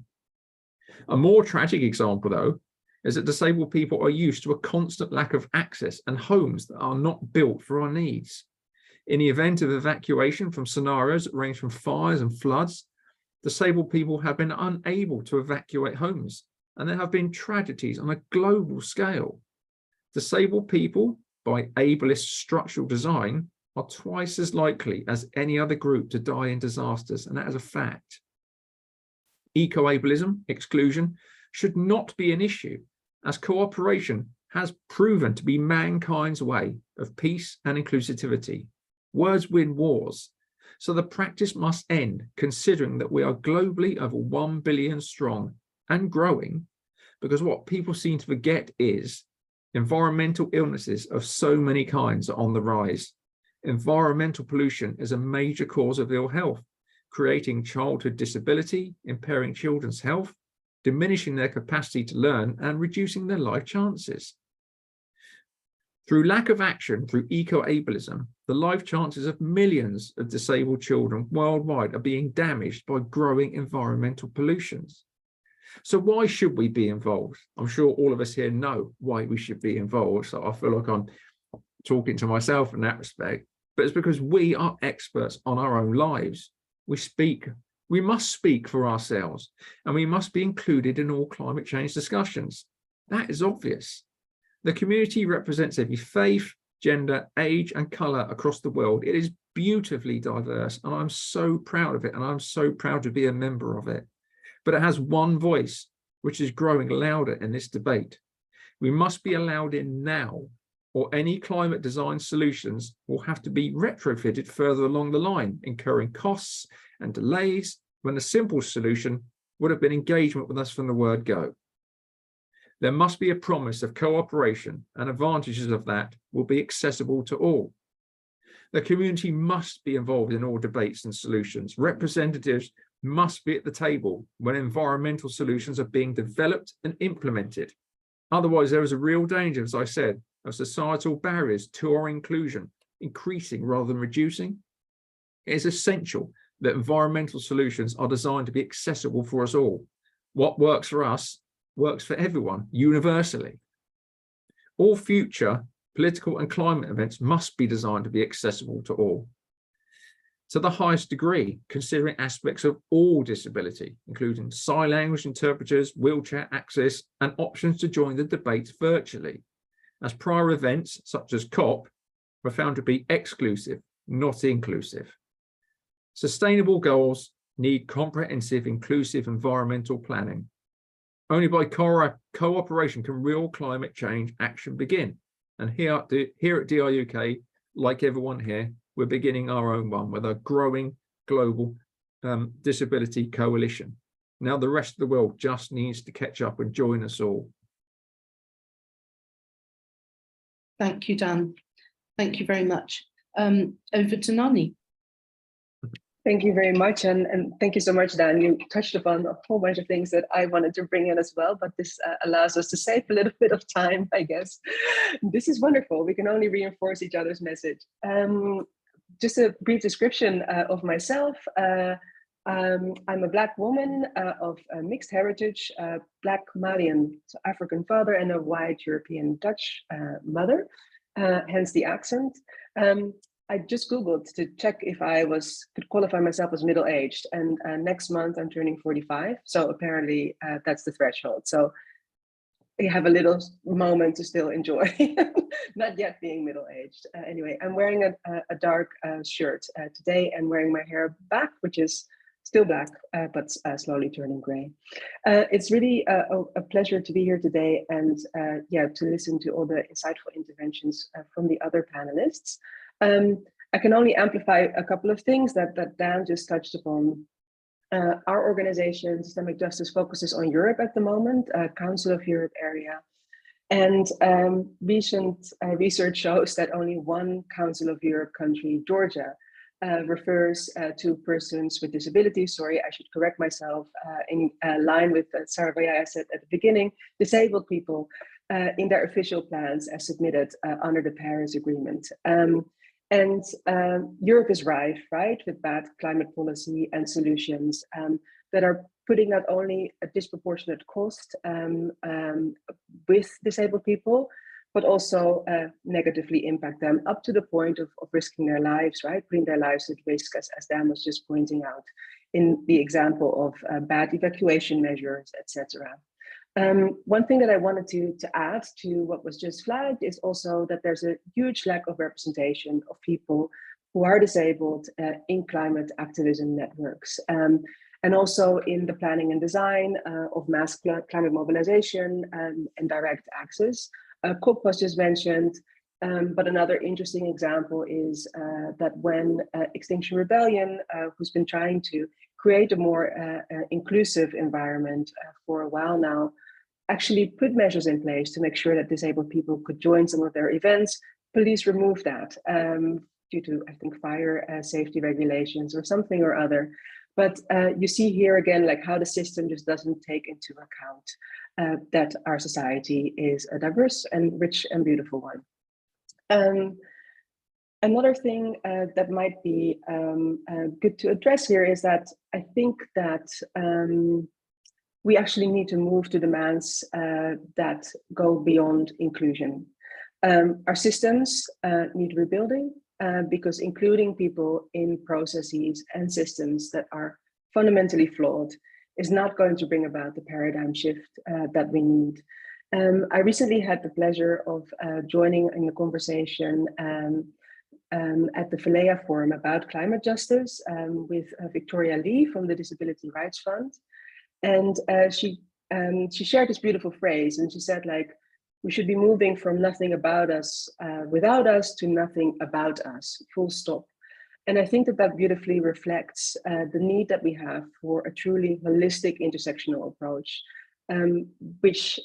A more tragic example, though, is that disabled people are used to a constant lack of access and homes that are not built for our needs. In the event of evacuation from scenarios that range from fires and floods, disabled people have been unable to evacuate homes, and there have been tragedies on a global scale. Disabled people, by ableist structural design, are twice as likely as any other group to die in disasters, and that is a fact. Eco-ableism, exclusion, should not be an issue, as cooperation has proven to be mankind's way of peace and inclusivity. Words win wars, so the practice must end, considering that we are globally over 1 billion strong and growing, because what people seem to forget is environmental illnesses of so many kinds are on the rise. Environmental pollution is a major cause of ill health, creating childhood disability, impairing children's health, diminishing their capacity to learn, and reducing their life chances. Through lack of action, through eco-ableism, the life chances of millions of disabled children worldwide are being damaged by growing environmental pollutions. So why should we be involved? I'm sure all of us here know why we should be involved, so I feel like I'm talking to myself in that respect, but it's because we are experts on our own lives. We must speak for ourselves, and we must be included in all climate change discussions. That is obvious. The community represents every faith, gender, age, and colour across the world. It is beautifully diverse, and I'm so proud of it, and I'm so proud to be a member of it. But it has one voice, which is growing louder in this debate. We must be allowed in now, or any climate design solutions will have to be retrofitted further along the line, incurring costs and delays, when the simple solution would have been engagement with us from the word go. There must be a promise of cooperation, and advantages of that will be accessible to all. The community must be involved in all debates and solutions. Representatives must be at the table when environmental solutions are being developed and implemented. Otherwise, there is a real danger, as I said, of societal barriers to our inclusion increasing rather than reducing. It is essential that environmental solutions are designed to be accessible for us all. What works for us works for everyone universally. All future political and climate events must be designed to be accessible to all, to the highest degree, considering aspects of all disability, including sign language interpreters, wheelchair access, and options to join the debates virtually, as prior events such as COP were found to be exclusive, not inclusive. Sustainable goals need comprehensive, inclusive environmental planning. Only by cooperation can real climate change action begin. And here at DRUK, like everyone here, we're beginning our own one with a growing global disability coalition. Now the rest of the world just needs to catch up and join us all. Thank you, Dan. Thank you very much. Over to Nani. Thank you very much, and thank you so much, Dan. You touched upon a whole bunch of things that I wanted to bring in as well, but this allows us to save a little bit of time, I guess. This is wonderful. We can only reinforce each other's message. Just a brief description of myself. I'm a Black woman of mixed heritage, Black Malian, so African father, and a white European Dutch mother, hence the accent. I just Googled to check if I could qualify myself as middle-aged, and next month I'm turning 45. So apparently that's the threshold. So you have a little moment to still enjoy, not yet being middle-aged. Anyway, I'm wearing a dark shirt today and wearing my hair back, which is still black, but slowly turning gray. It's really a pleasure to be here today and to listen to all the insightful interventions from the other panelists. I can only amplify a couple of things that Dan just touched upon. Our organization, Systemic Justice, focuses on Europe at the moment, Council of Europe area. And recent research shows that only one Council of Europe country, Georgia, refers to persons with disabilities. Sorry, I should correct myself. In line with Sarabajaya said at the beginning, disabled people in their official plans as submitted under the Paris Agreement. Europe is rife, right, with bad climate policy and solutions that are putting not only a disproportionate cost with disabled people, but also negatively impact them up to the point of risking their lives, right? Putting their lives at risk, as Dan was just pointing out in the example of bad evacuation measures, etc. One thing that I wanted to add to what was just flagged is also that there's a huge lack of representation of people who are disabled in climate activism networks. And also in the planning and design of mass climate mobilization and direct access. COP was just mentioned, but another interesting example is that when Extinction Rebellion, who's been trying to create a more inclusive environment for a while now, actually put measures in place to make sure that disabled people could join some of their events, police removed that due to, I think, fire safety regulations or something or other. But you see here again, like how the system just doesn't take into account that our society is a diverse and rich and beautiful one. Another thing that might be good to address here is that I think that we actually need to move to demands that go beyond inclusion. Our systems need rebuilding because including people in processes and systems that are fundamentally flawed is not going to bring about the paradigm shift that we need. I recently had the pleasure of joining in the conversation at the Leia Forum about climate justice with Victoria Lee from the Disability Rights Fund. And she shared this beautiful phrase, and she said, like, we should be moving from nothing about us without us to nothing about us, full stop. And I think that that beautifully reflects the need that we have for a truly holistic intersectional approach, which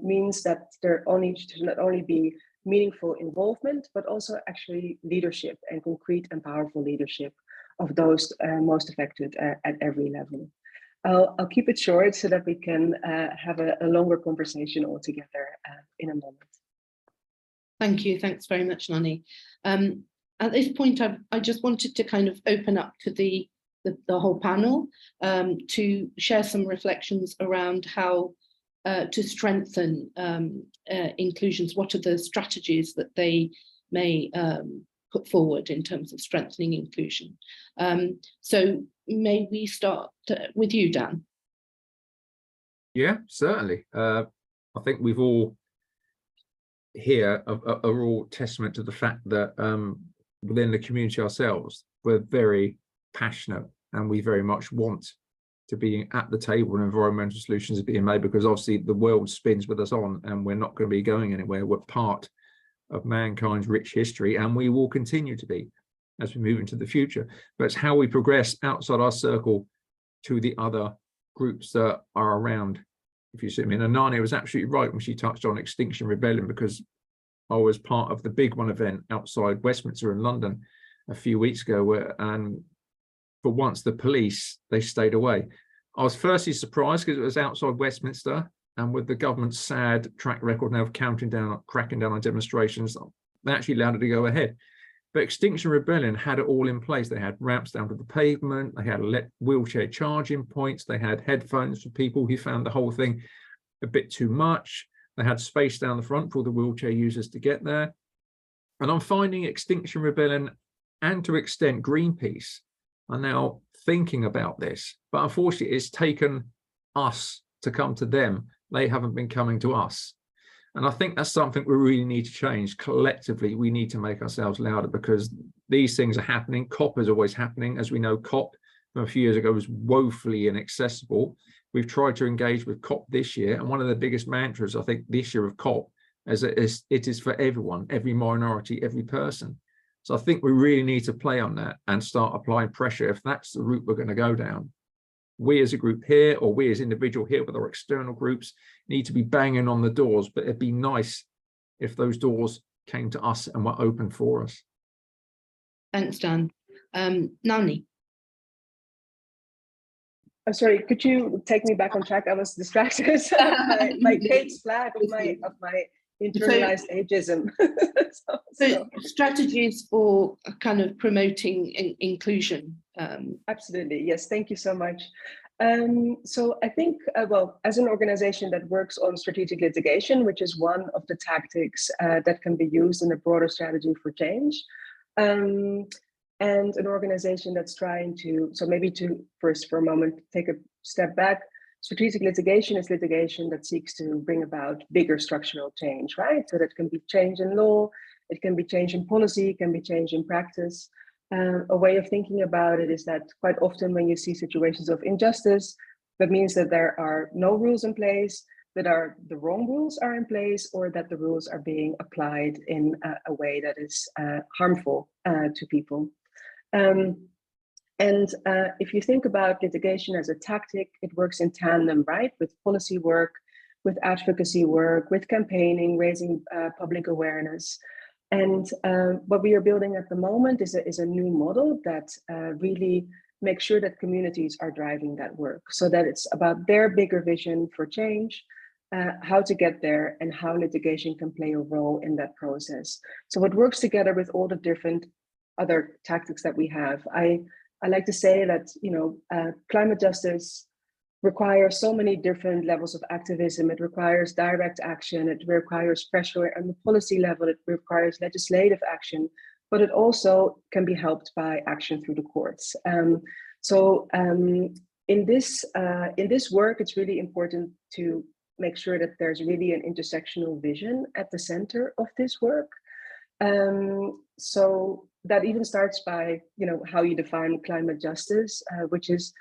means that there should not only be meaningful involvement, but also actually leadership and concrete and powerful leadership of those most affected at every level. I'll keep it short so that we can have a longer conversation all together in a moment. Thank you. Thanks very much, Nani. At this point, I just wanted to kind of open up to the whole panel to share some reflections around how to strengthen inclusions. What are the strategies that they may put forward in terms of strengthening inclusion? So may we start with you, Dan? Yeah, certainly. I think we've all here are all testament to the fact that within the community ourselves, we're very passionate and we very much want to be at the table when environmental solutions are being made, because obviously the world spins with us on and we're not going to be going anywhere. We're part of mankind's rich history and we will continue to be as we move into the future. But it's how we progress outside our circle to the other groups that are around. If you see me, and Nani was absolutely right when she touched on Extinction Rebellion, because I was part of the big one event outside Westminster in London a few weeks ago, where, and for once the police, they stayed away. I was firstly surprised because it was outside Westminster, and with the government's sad track record now of cracking down on demonstrations, they actually allowed it to go ahead. But Extinction Rebellion had it all in place. They had ramps down to the pavement, they had wheelchair charging points, they had headphones for people who found the whole thing a bit too much. They had space down the front for all the wheelchair users to get there. And I'm finding Extinction Rebellion, and to extent Greenpeace, are now thinking about this. But unfortunately, it's taken us to come to them. They haven't been coming to us. And I think that's something we really need to change. Collectively, we need to make ourselves louder, because these things are happening. COP is always happening. As we know, COP from a few years ago was woefully inaccessible. We've tried to engage with COP this year. And one of the biggest mantras, I think, this year of COP is that it is for everyone, every minority, every person. So I think we really need to play on that and start applying pressure if that's the route we're going to go down. We as a group here, or we as individual here with our external groups, need to be banging on the doors, but it'd be nice if those doors came to us and were open for us. Thanks, Dan. Nani. I'm sorry, could you take me back on track? I was distracted by my Kate's flag of my internalized ageism. So strategies for kind of promoting inclusion. Absolutely, yes, thank you so much. So I think, well, as an organization that works on strategic litigation, which is one of the tactics that can be used in a broader strategy for change, and an organization that's trying to, so maybe to first for a moment, take a step back. Strategic litigation is litigation that seeks to bring about bigger structural change, right? So that can be change in law, it can be change in policy, it can be change in practice. A way of thinking about it is that quite often when you see situations of injustice, that means that there are no rules in place, that the wrong rules are in place, or that the rules are being applied in a way that is harmful to people. If you think about litigation as a tactic, it works in tandem, right? With policy work, with advocacy work, with campaigning, raising public awareness. And what we are building at the moment is a new model that really makes sure that communities are driving that work, so that it's about their bigger vision for change, how to get there, and how litigation can play a role in that process. So it works together with all the different other tactics that we have. I like to say that, you know, climate justice requires so many different levels of activism. It requires direct action, it requires pressure on the policy level, it requires legislative action, but it also can be helped by action through the courts. In this work, it's really important to make sure that there's really an intersectional vision at the center of this work. So that even starts by, you know, how you define climate justice, which is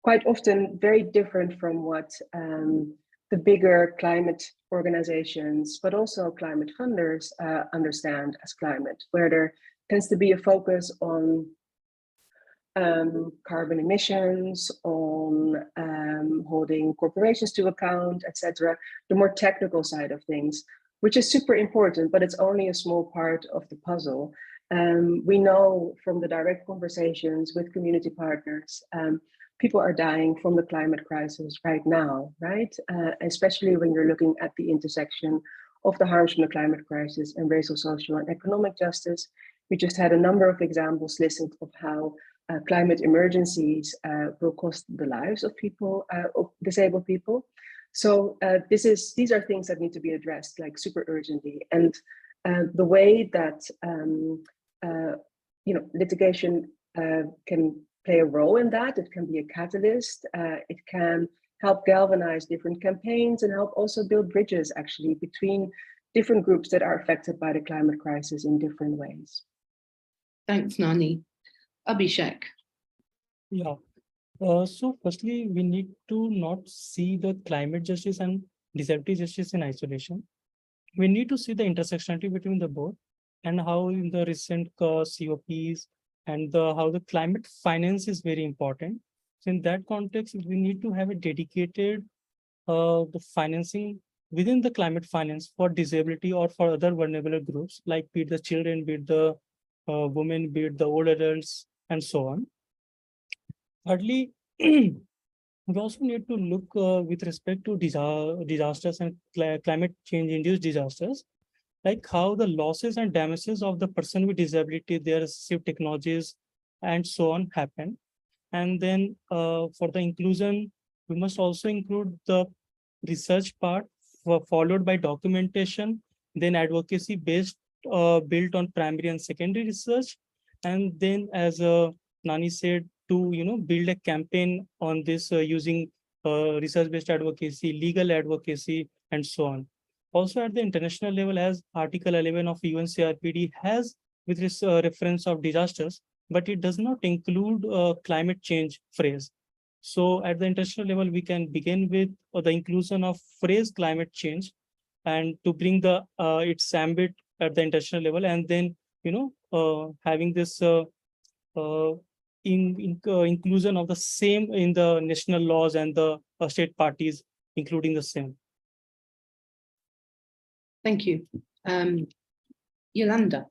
quite often very different from what the bigger climate organizations, but also climate funders understand as climate, where there tends to be a focus on carbon emissions, on holding corporations to account, etc. The more technical side of things, which is super important, but it's only a small part of the puzzle. We know from the direct conversations with community partners, people are dying from the climate crisis right now, right? Especially when you're looking at the intersection of the harms from the climate crisis and racial, social, and economic justice. We just had a number of examples listed of how climate emergencies will cost the lives of people, of disabled people. So these are things that need to be addressed like super urgently. And the way that you know, litigation can play a role in that, it can be a catalyst, it can help galvanize different campaigns and help also build bridges actually between different groups that are affected by the climate crisis in different ways. Thanks, Nani. Abhishek. Yeah. So firstly, we need to not see the climate justice and disability justice in isolation. We need to see the intersectionality between the both, and how in the recent COPs and how the climate finance is very important. So in that context, we need to have a dedicated the financing within the climate finance for disability or for other vulnerable groups, like be it the children, be it the women, be it the old adults, and so on. Thirdly, we also need to look with respect to disasters and climate change induced disasters, like how the losses and damages of the person with disability, their assistive technologies, and so on happen. And then for the inclusion, we must also include the research part, followed by documentation, then advocacy based built on primary and secondary research, and then as Nani said, to build a campaign on this using research-based advocacy, legal advocacy, and so on. Also at the international level, as Article 11 of UNCRPD has with this reference of disasters, but it does not include climate change phrase. So at the international level, we can begin with the inclusion of phrase climate change, and to bring the its ambit at the international level, and then having this inclusion of the same in the national laws and the state parties, including the same. Thank you. Yolanda.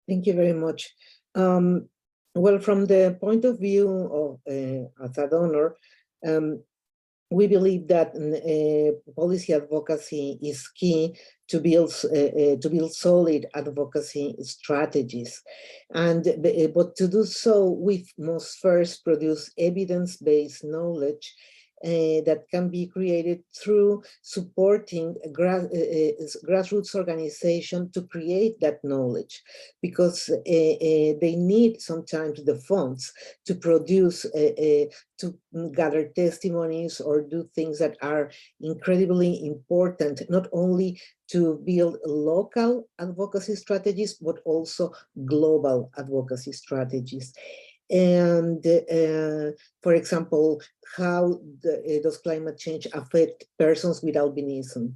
Thank you very much. Well, from the point of view of as a donor, we believe that policy advocacy is key to build solid advocacy strategies, but to do so, we must first produce evidence-based knowledge that can be created through supporting grassroots organization to create that knowledge, because they need sometimes the funds to produce, to gather testimonies or do things that are incredibly important, not only to build local advocacy strategies, but also global advocacy strategies. And for example, how does climate change affect persons with albinism?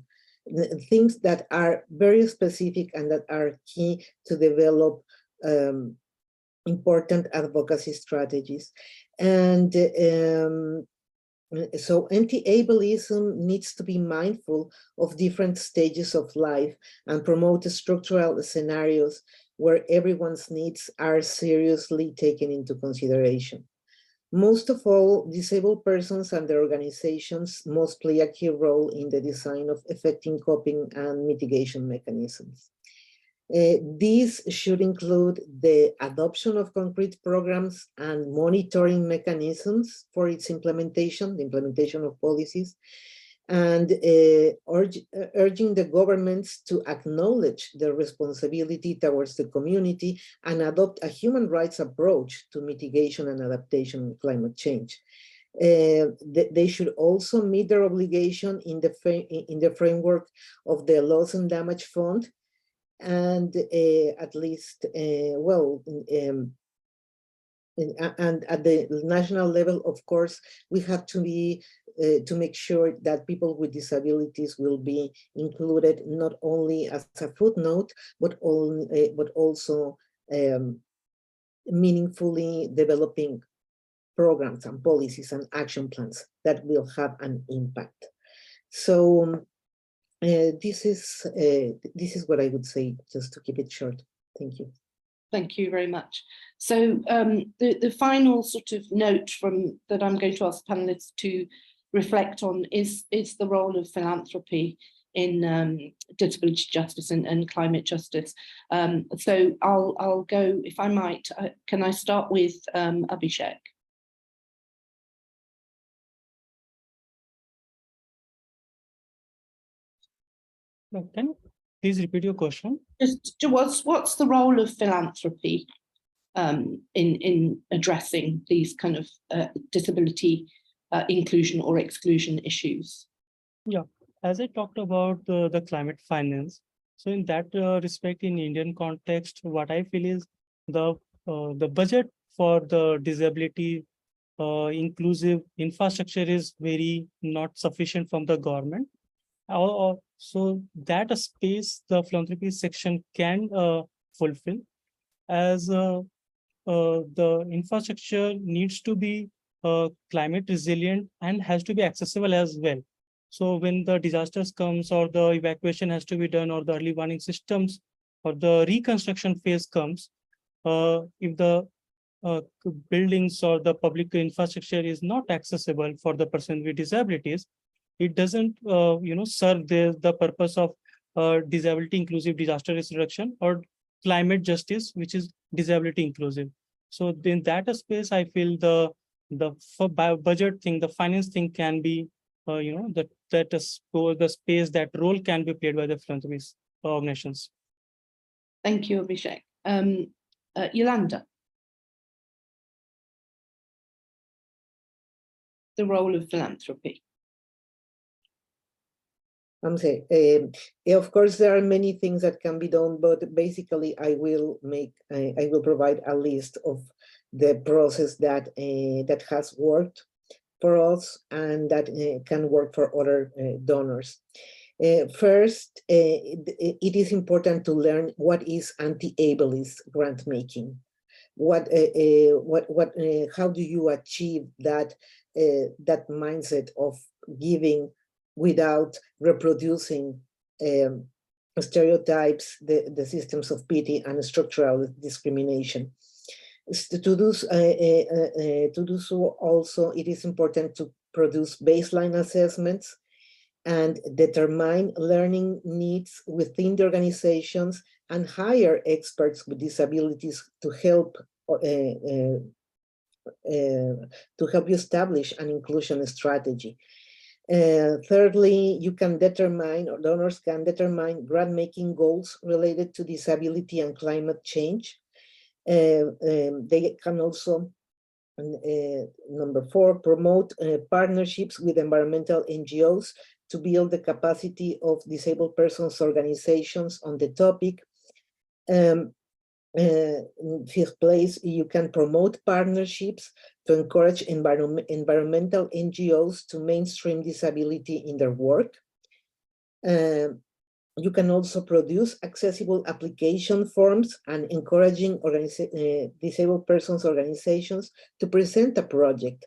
Things that are very specific and that are key to develop important advocacy strategies. And so anti-ableism needs to be mindful of different stages of life and promote structural scenarios where everyone's needs are seriously taken into consideration. Most of all, disabled persons and their organizations must play a key role in the design of effective coping and mitigation mechanisms. These should include the adoption of concrete programs and monitoring mechanisms for its implementation, the implementation of policies, and urging the governments to acknowledge their responsibility towards the community and adopt a human rights approach to mitigation and adaptation of climate change. They should also meet their obligation in the framework of the Loss and Damage Fund, and at least, and at the national level, of course, we have to be to make sure that people with disabilities will be included not only as a footnote, but also meaningfully developing programs and policies and action plans that will have an impact. So this is what I would say, just to keep it short. Thank you. Thank you very much. So the final sort of note that I'm going to ask panelists to reflect on is the role of philanthropy in disability justice and climate justice. So I'll go, if I might, can I start with Abhishek? Can you please repeat your question? Just what's the role of philanthropy in addressing these kind of disability inclusion or exclusion issues? Yeah, as I talked about the climate finance, so in that respect, in Indian context, what I feel is the budget for the disability inclusive infrastructure is very not sufficient from the government. So that a space the philanthropy section can fulfill, as the infrastructure needs to be climate resilient and has to be accessible as well. So when the disasters comes or the evacuation has to be done or the early warning systems or the reconstruction phase comes, if the buildings or the public infrastructure is not accessible for the person with disabilities, it doesn't serve the purpose of disability inclusive disaster risk reduction or climate justice, which is disability inclusive. So in that space, I feel the budget thing, the finance thing can be the space, that role can be played by the philanthropy organizations. Thank you, Abhishek. Yolanda. The role of philanthropy. I'm saying, of course, there are many things that can be done, but basically, I will provide a list of the process that that has worked for us and that can work for other donors. First, it is important to learn what is anti-ableist grant making. How do you achieve that that mindset of giving without reproducing stereotypes, the systems of pity and structural discrimination? To do so, also, it is important to produce baseline assessments and determine learning needs within the organizations and hire experts with disabilities to help you establish an inclusion strategy. Thirdly, you can determine, or donors can determine, grant-making goals related to disability and climate change. They can also, number 4, promote partnerships with environmental NGOs to build the capacity of disabled persons organizations on the topic. In 5th place, you can promote partnerships to encourage environmental NGOs to mainstream disability in their work. You can also produce accessible application forms and encouraging disabled persons organizations to present a project,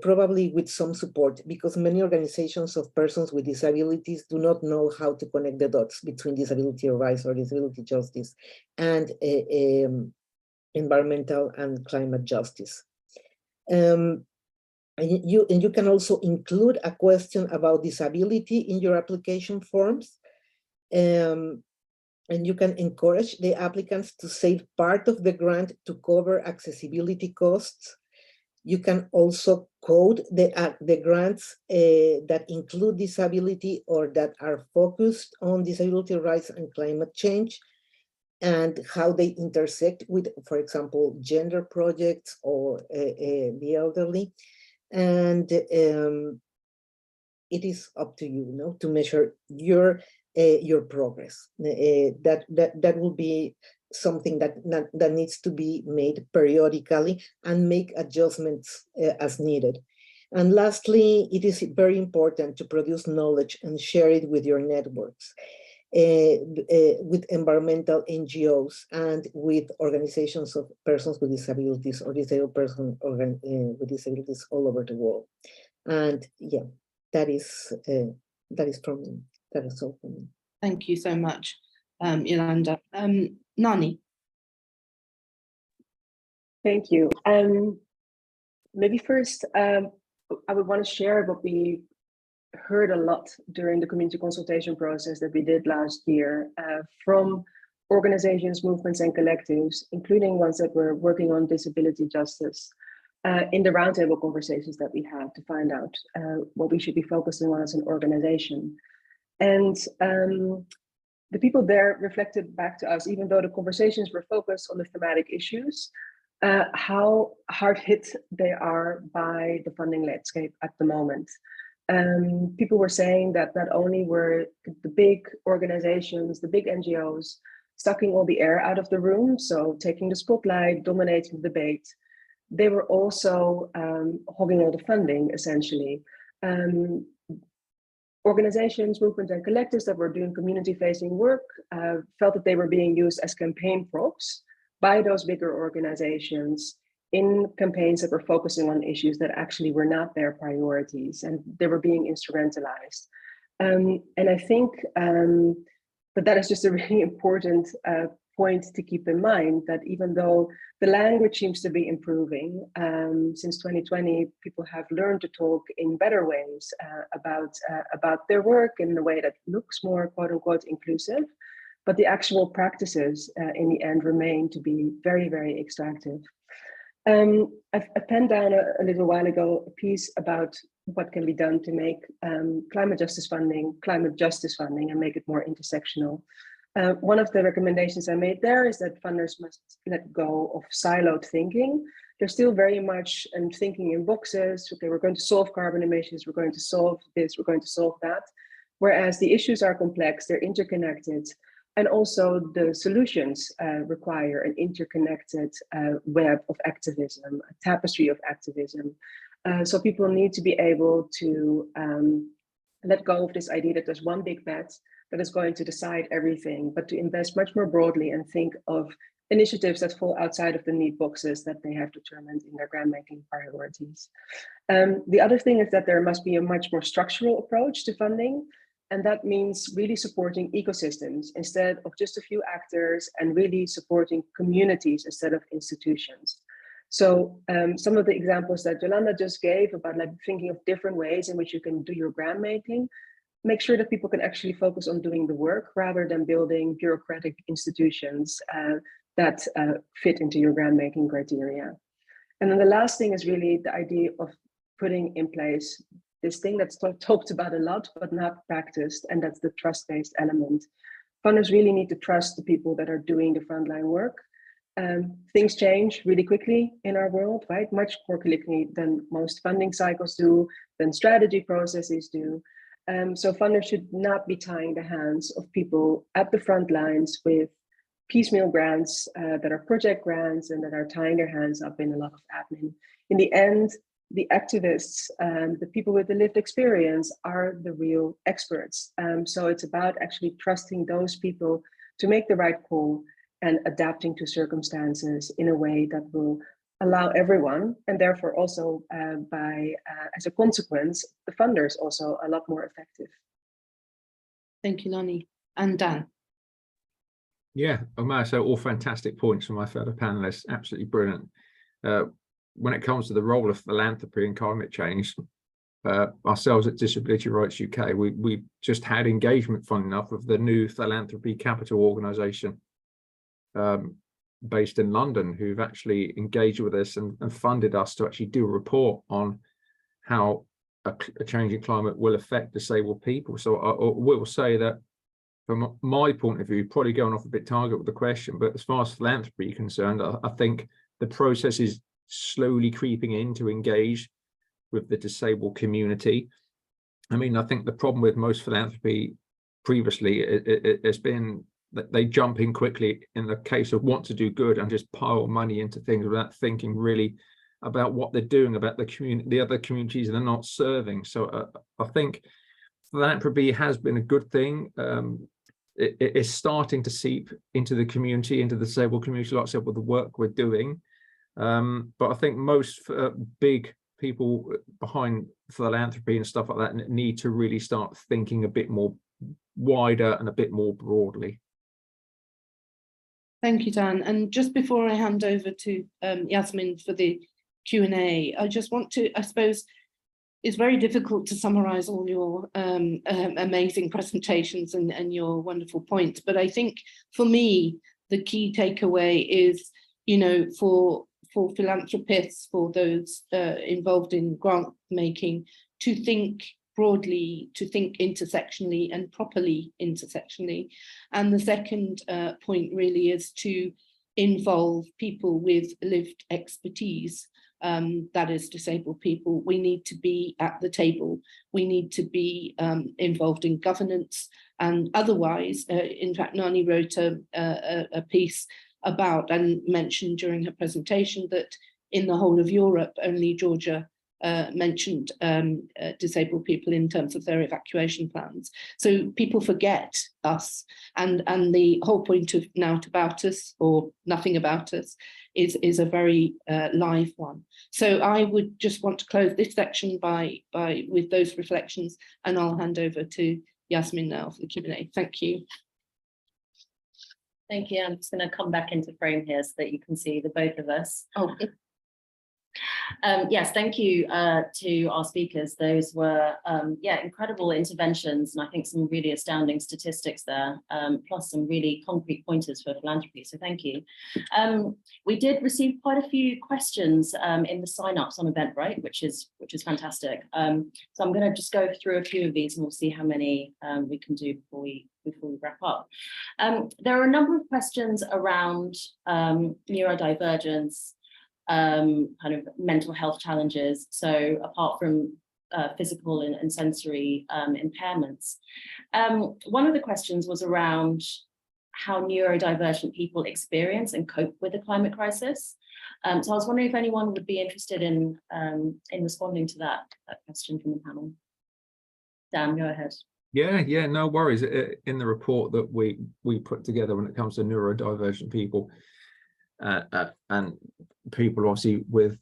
probably with some support, because many organizations of persons with disabilities do not know how to connect the dots between disability rights or disability justice and environmental and climate justice. And you can also include a question about disability in your application forms. And you can encourage the applicants to save part of the grant to cover accessibility costs. You can also code the grants that include disability or that are focused on disability rights and climate change, and how they intersect with, for example, gender projects or the elderly. And it is up to you, to measure your progress. That will be something that needs to be made periodically and make adjustments as needed. And lastly, it is very important to produce knowledge and share it with your networks, with environmental NGOs and with organizations of persons with disabilities or disabled persons with disabilities all over the world. And yeah, that is from me. That is all for me. Thank you so much, Yolanda. Nani. Thank you. Maybe first, I would want to share what we heard a lot during the community consultation process that we did last year from organizations, movements, and collectives, including ones that were working on disability justice, in the roundtable conversations that we had to find out what we should be focusing on as an organization. And the people there reflected back to us, even though the conversations were focused on the thematic issues, how hard hit they are by the funding landscape at the moment. People were saying that not only were the big organizations, the big NGOs, sucking all the air out of the room, so taking the spotlight, dominating the debate, they were also hogging all the funding, essentially. Organizations, movements, and collectives that were doing community-facing work felt that they were being used as campaign props by those bigger organizations in campaigns that were focusing on issues that actually were not their priorities, and they were being instrumentalized. And I think that is just a really important point to keep in mind, that even though the language seems to be improving, since 2020, people have learned to talk in better ways about their work in a way that looks more quote unquote inclusive, but the actual practices in the end remain to be very, very extractive. I penned down a little while ago a piece about what can be done to make climate justice funding, and make it more intersectional. One of the recommendations I made there is that funders must let go of siloed thinking. They're still very much thinking in boxes. Okay, we're going to solve carbon emissions, we're going to solve this, we're going to solve that. Whereas the issues are complex, they're interconnected, and also the solutions require an interconnected web of activism, a tapestry of activism. So people need to be able to let go of this idea that there's one big bet that is going to decide everything, but to invest much more broadly and think of initiatives that fall outside of the neat boxes that they have determined in their grant-making priorities. The other thing is that there must be a much more structural approach to funding. And that means really supporting ecosystems instead of just a few actors, and really supporting communities instead of institutions. So some of the examples that Yolanda just gave about like thinking of different ways in which you can do your grant making, make sure that people can actually focus on doing the work rather than building bureaucratic institutions that fit into your grant making criteria. And then the last thing is really the idea of putting in place this thing that's talked about a lot, but not practiced, and that's the trust-based element. Funders really need to trust the people that are doing the frontline work. Things change really quickly in our world, right? Much more quickly than most funding cycles do, than strategy processes do. So funders should not be tying the hands of people at the front lines with piecemeal grants that are project grants and that are tying their hands up in a lot of admin. In the end, the activists, the people with the lived experience are the real experts. So it's about actually trusting those people to make the right call and adapting to circumstances in a way that will allow everyone, and therefore also as a consequence, the funders also a lot more effective. Thank you, Nani. And Dan. Yeah, Omar, so all fantastic points from my fellow panelists, absolutely brilliant. When it comes to the role of philanthropy and climate change, ourselves at Disability Rights UK, we just had engagement, fun enough, of the new philanthropy capital organisation based in London, who've actually engaged with us and funded us to actually do a report on how a changing climate will affect disabled people. So I will say that from my point of view, probably going off a bit target with the question, but as far as philanthropy is concerned, I think the process is slowly creeping in to engage with the disabled community. I mean, I think the problem with most philanthropy previously has been that they jump in quickly in the case of want to do good and just pile money into things without thinking really about what they're doing, about the community, the other communities they're not serving. So I think philanthropy has been a good thing. It is starting to seep into the community, into the disabled community, like I said, with the work we're doing. But I think most big people behind philanthropy and stuff like that need to really start thinking a bit more wider and a bit more broadly. Thank you, Dan. And just before I hand over to Yasmin for the Q&A, I just want to, I suppose, it's very difficult to summarize all your amazing presentations and your wonderful points. But I think for me, the key takeaway is, you know, for philanthropists, for those involved in grant making, to think broadly, to think intersectionally and properly intersectionally. And the second point really is to involve people with lived expertise, that is disabled people. We need to be at the table. We need to be involved in governance, and otherwise, in fact, Nani wrote a piece about and mentioned during her presentation that in the whole of Europe, only Georgia mentioned disabled people in terms of their evacuation plans. So people forget us, and the whole point of Not About Us or Nothing About Us is a very live one. So I would just want to close this section with those reflections, and I'll hand over to Yasmin now for the Q&A. Thank you. Thank you. I'm just going to come back into frame here so that you can see the both of us. Oh. Yes, thank you to our speakers. Those were, yeah, incredible interventions, and I think some really astounding statistics there, plus some really concrete pointers for philanthropy. So thank you. We did receive quite a few questions in the sign-ups on Eventbrite, which is fantastic. So I'm going to just go through a few of these, and we'll see how many we can do before we wrap up. There are a number of questions around neurodivergence, kind of mental health challenges. So apart from physical and sensory impairments. One of the questions was around how neurodivergent people experience and cope with the climate crisis. So I was wondering if anyone would be interested in responding to that question from the panel. Dan, go ahead. Yeah, no worries. In the report that we put together when it comes to neurodivergent people, and people obviously with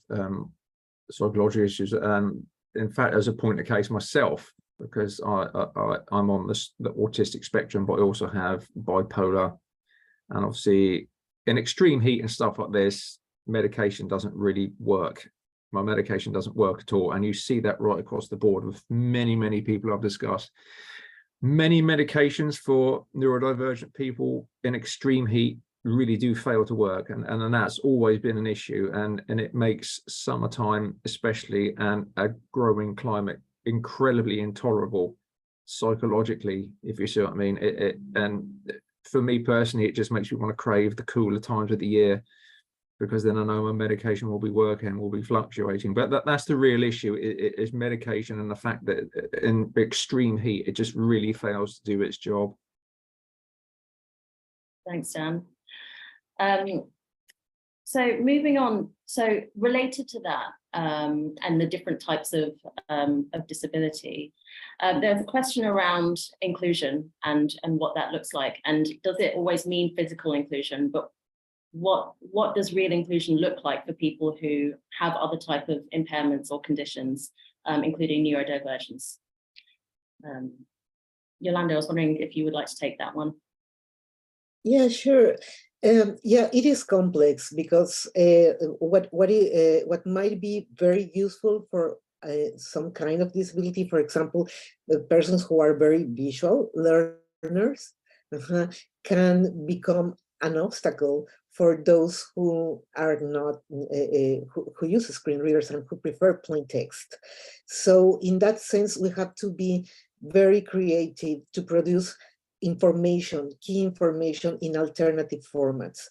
psychological issues, in fact, as a point of case myself, because I'm on the autistic spectrum, but I also have bipolar, and obviously in extreme heat and stuff like this, medication doesn't really work. My medication doesn't work at all, and you see that right across the board with many people I've discussed. Many medications for neurodivergent people in extreme heat really do fail to work, and that's always been an issue, and it makes summertime especially, and a growing climate, incredibly intolerable psychologically, if you see what I mean. And for me personally, it just makes me want to crave the cooler times of the year, because then I know my medication will be working, will be fluctuating. But that's the real issue, is medication, and the fact that in extreme heat, it just really fails to do its job. Thanks, Dan. So moving on, so related to that, and the different types of disability, there's a question around inclusion and what that looks like, and does it always mean physical inclusion? But what does real inclusion look like for people who have other type of impairments or conditions, including neurodivergence? Yolanda, I was wondering if you would like to take that one. Yeah, sure. Yeah, it is complex, because what might be very useful for some kind of disability, for example, the persons who are very visual learners, can become an obstacle for those who are not, who use screen readers and who prefer plain text. So in that sense, we have to be very creative to produce information, key information in alternative formats.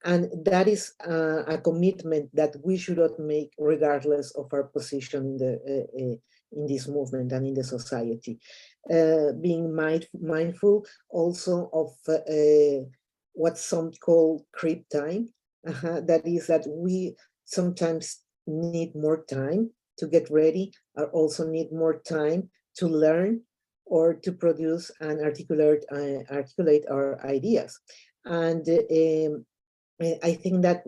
And that is a commitment that we should not make regardless of our position in this movement and in the society. Being mindful also of what some call creep time. That is that we sometimes need more time to get ready, or also need more time to learn or to produce and articulate our ideas. And I think that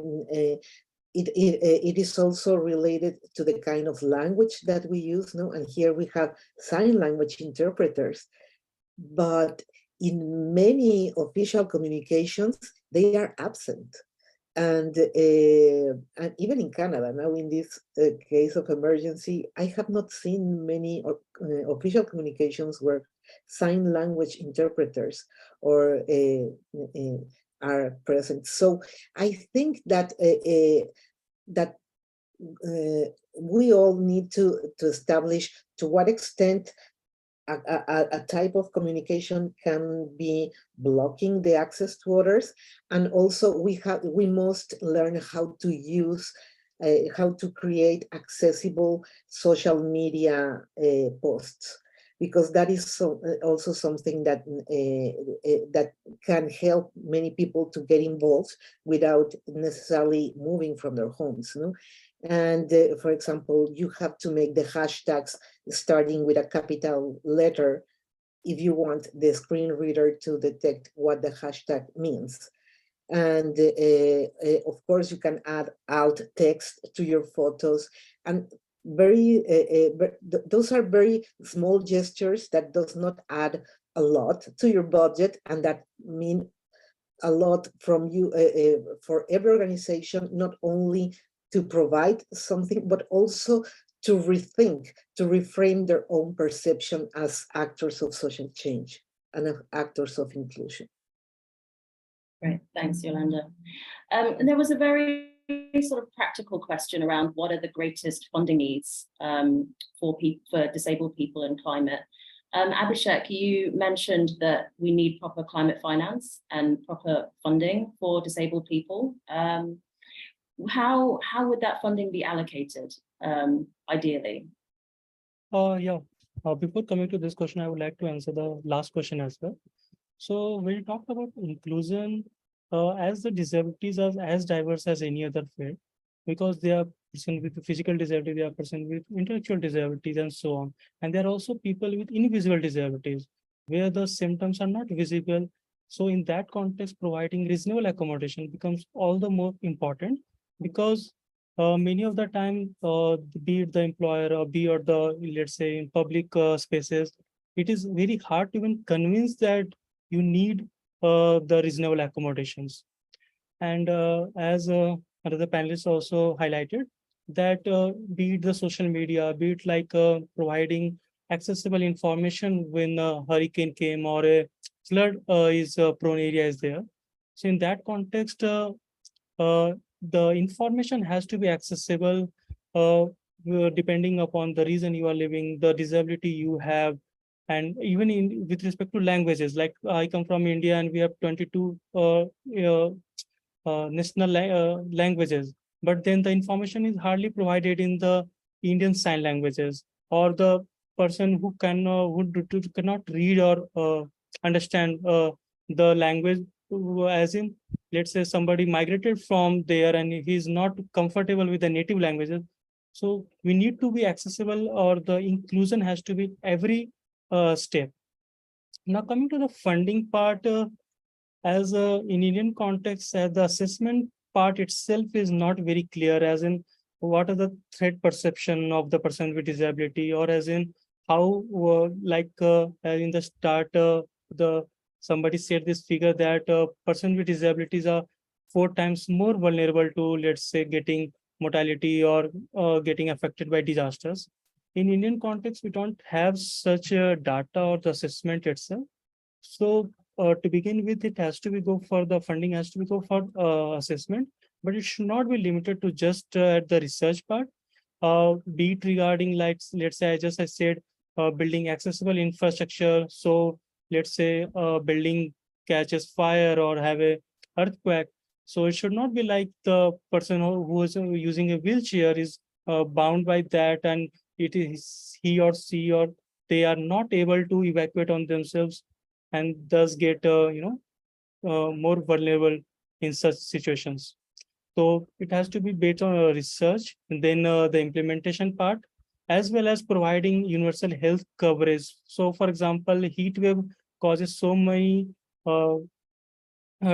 it is also related to the kind of language that we use, no? And here we have sign language interpreters, but in many official communications, they are absent. And even in Canada, now in this case of emergency, I have not seen many official communications where sign language interpreters or are present. So I think that we all need to establish to what extent a type of communication can be blocking the access to others, and also we must learn how to use, how to create accessible social media posts, because that is also something that that can help many people to get involved without necessarily moving from their homes. No? And for example, you have to make the hashtags starting with a capital letter if you want the screen reader to detect what the hashtag means. And of course, you can add alt text to your photos, and those are very small gestures that does not add a lot to your budget, and that mean a lot from you for every organization, not only to provide something, but also to rethink, to reframe their own perception as actors of social change and actors of inclusion. Great, thanks, Yolanda. And there was a very sort of practical question around what are the greatest funding needs for disabled people and climate. Abhishek, you mentioned that we need proper climate finance and proper funding for disabled people. How would that funding be allocated, ideally? Yeah. Before coming to this question, I would like to answer the last question as well. So when you talked about inclusion, as the disabilities are as diverse as any other field, because they are person with physical disability, they are person with intellectual disabilities, and so on. And there are also people with invisible disabilities, where the symptoms are not visible. So in that context, providing reasonable accommodation becomes all the more important, because many of the time, be it the employer or be it the, let's say, in public spaces, it is very hard to even convince that you need the reasonable accommodations. And as another panelist also highlighted, that be it the social media, be it like providing accessible information when a hurricane came or a flood is prone area is there. So in that context, the information has to be accessible depending upon the reason you are living, the disability you have, and even in with respect to languages. Like I come from India and we have 22 national languages, but then the information is hardly provided in the Indian sign languages, or the person who cannot read or understand the language, as in, let's say somebody migrated from there and he's not comfortable with the native languages. So we need to be accessible, or the inclusion has to be every step. Now coming to the funding part, as in Indian context, the assessment part itself is not very clear, as in what are the threat perception of the person with disability, or as in how in the start, somebody said this figure that person with disabilities are 4 times more vulnerable to, let's say, getting mortality or getting affected by disasters. In Indian context, we don't have such data or the assessment itself. So to begin with, it has to be go for the funding has to be go for assessment, but it should not be limited to just the research part. Be it regarding, like, let's say, I said, building accessible infrastructure. So let's say building catches fire or have a earthquake. So it should not be like the person who is using a wheelchair is bound by that, and it is he or she or they are not able to evacuate on themselves, and thus get more vulnerable in such situations. So it has to be based on research, and then the implementation part, as well as providing universal health coverage. So for example, heat wave causes so many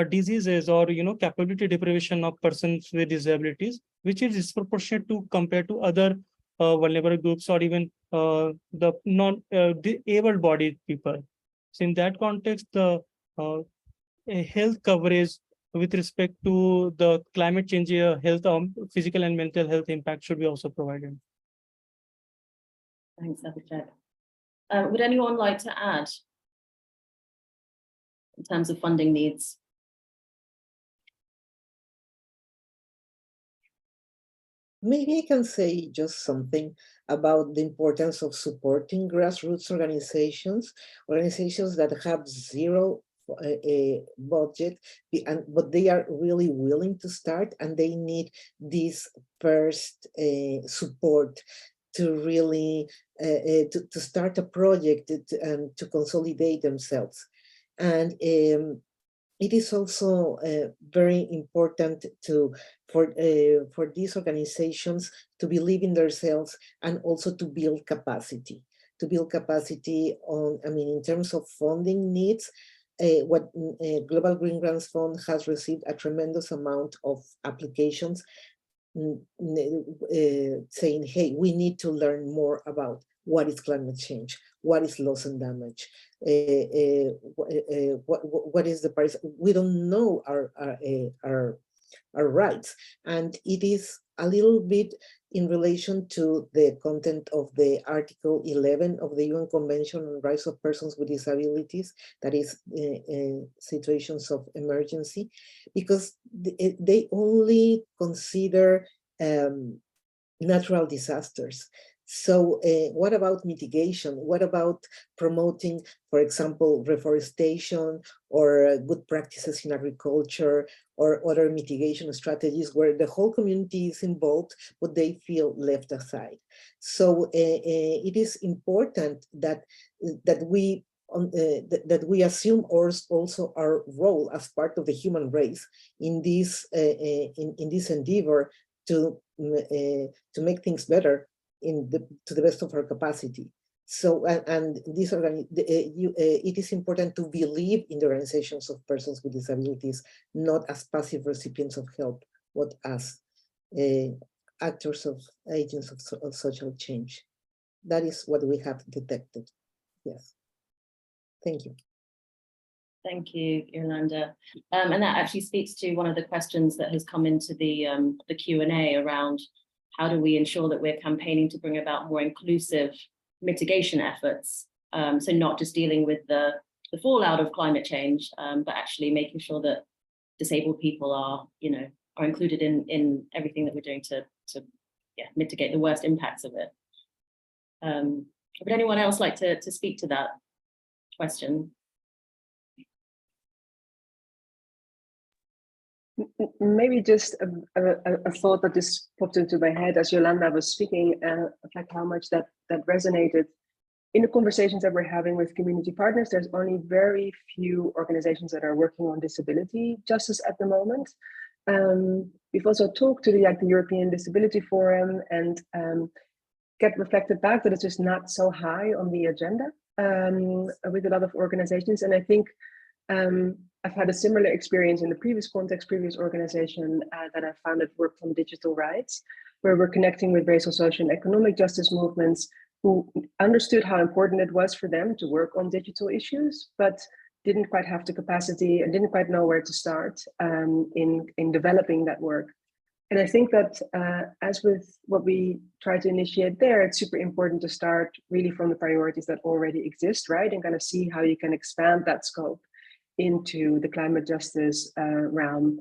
diseases, or capability deprivation of persons with disabilities, which is disproportionate to compared to other vulnerable groups, or even the able-bodied people. So in that context, the a health coverage with respect to the climate change, health, physical and mental health impact should be also provided. Thanks, Abhishek. Would anyone like to add in terms of funding needs? Maybe I can say just something about the importance of supporting grassroots organizations that have zero budget, but they are really willing to start, and they need this first support to really to start a project and to consolidate themselves. And it is also very important for these organizations to believe in themselves, and also to build capacity. On, in terms of funding needs, what Global Greengrants Fund has received a tremendous amount of applications saying, hey, we need to learn more about what is climate change, what is loss and damage, what is the Paris. We don't know our rights, and it is a little bit in relation to the content of the Article 11 of the UN Convention on Rights of Persons with Disabilities, that is situations of emergency, because they only consider natural disasters. So what about mitigation? What about promoting, for example, reforestation or good practices in agriculture or other mitigation strategies where the whole community is involved, but they feel left aside? So it is important that we assume also our role as part of the human race in this endeavor to make things better to the best of our capacity. So, it is important to believe in the organizations of persons with disabilities, not as passive recipients of help, but as actors of agents of social change. That is what we have detected. Yes. Thank you. Thank you, Yolanda. And that actually speaks to one of the questions that has come into the Q&A around how do we ensure that we're campaigning to bring about more inclusive mitigation efforts. So not just dealing with the fallout of climate change, but actually making sure that disabled people are, are included in everything that we're doing to mitigate the worst impacts of it. Would anyone else like to speak to that question? Maybe just a thought that just popped into my head as Yolanda was speaking, like how much that resonated. In the conversations that we're having with community partners, there's only very few organizations that are working on disability justice at the moment. We've also talked to the European Disability Forum and get reflected back that it's just not so high on the agenda with a lot of organizations. And I think I've had a similar experience in the previous context, previous organization that I founded worked on digital rights, where we're connecting with racial, social, and economic justice movements who understood how important it was for them to work on digital issues, but didn't quite have the capacity and didn't quite know where to start in developing that work. And I think that as with what we try to initiate there, it's super important to start really from the priorities that already exist, right? And kind of see how you can expand that scope into the climate justice realm.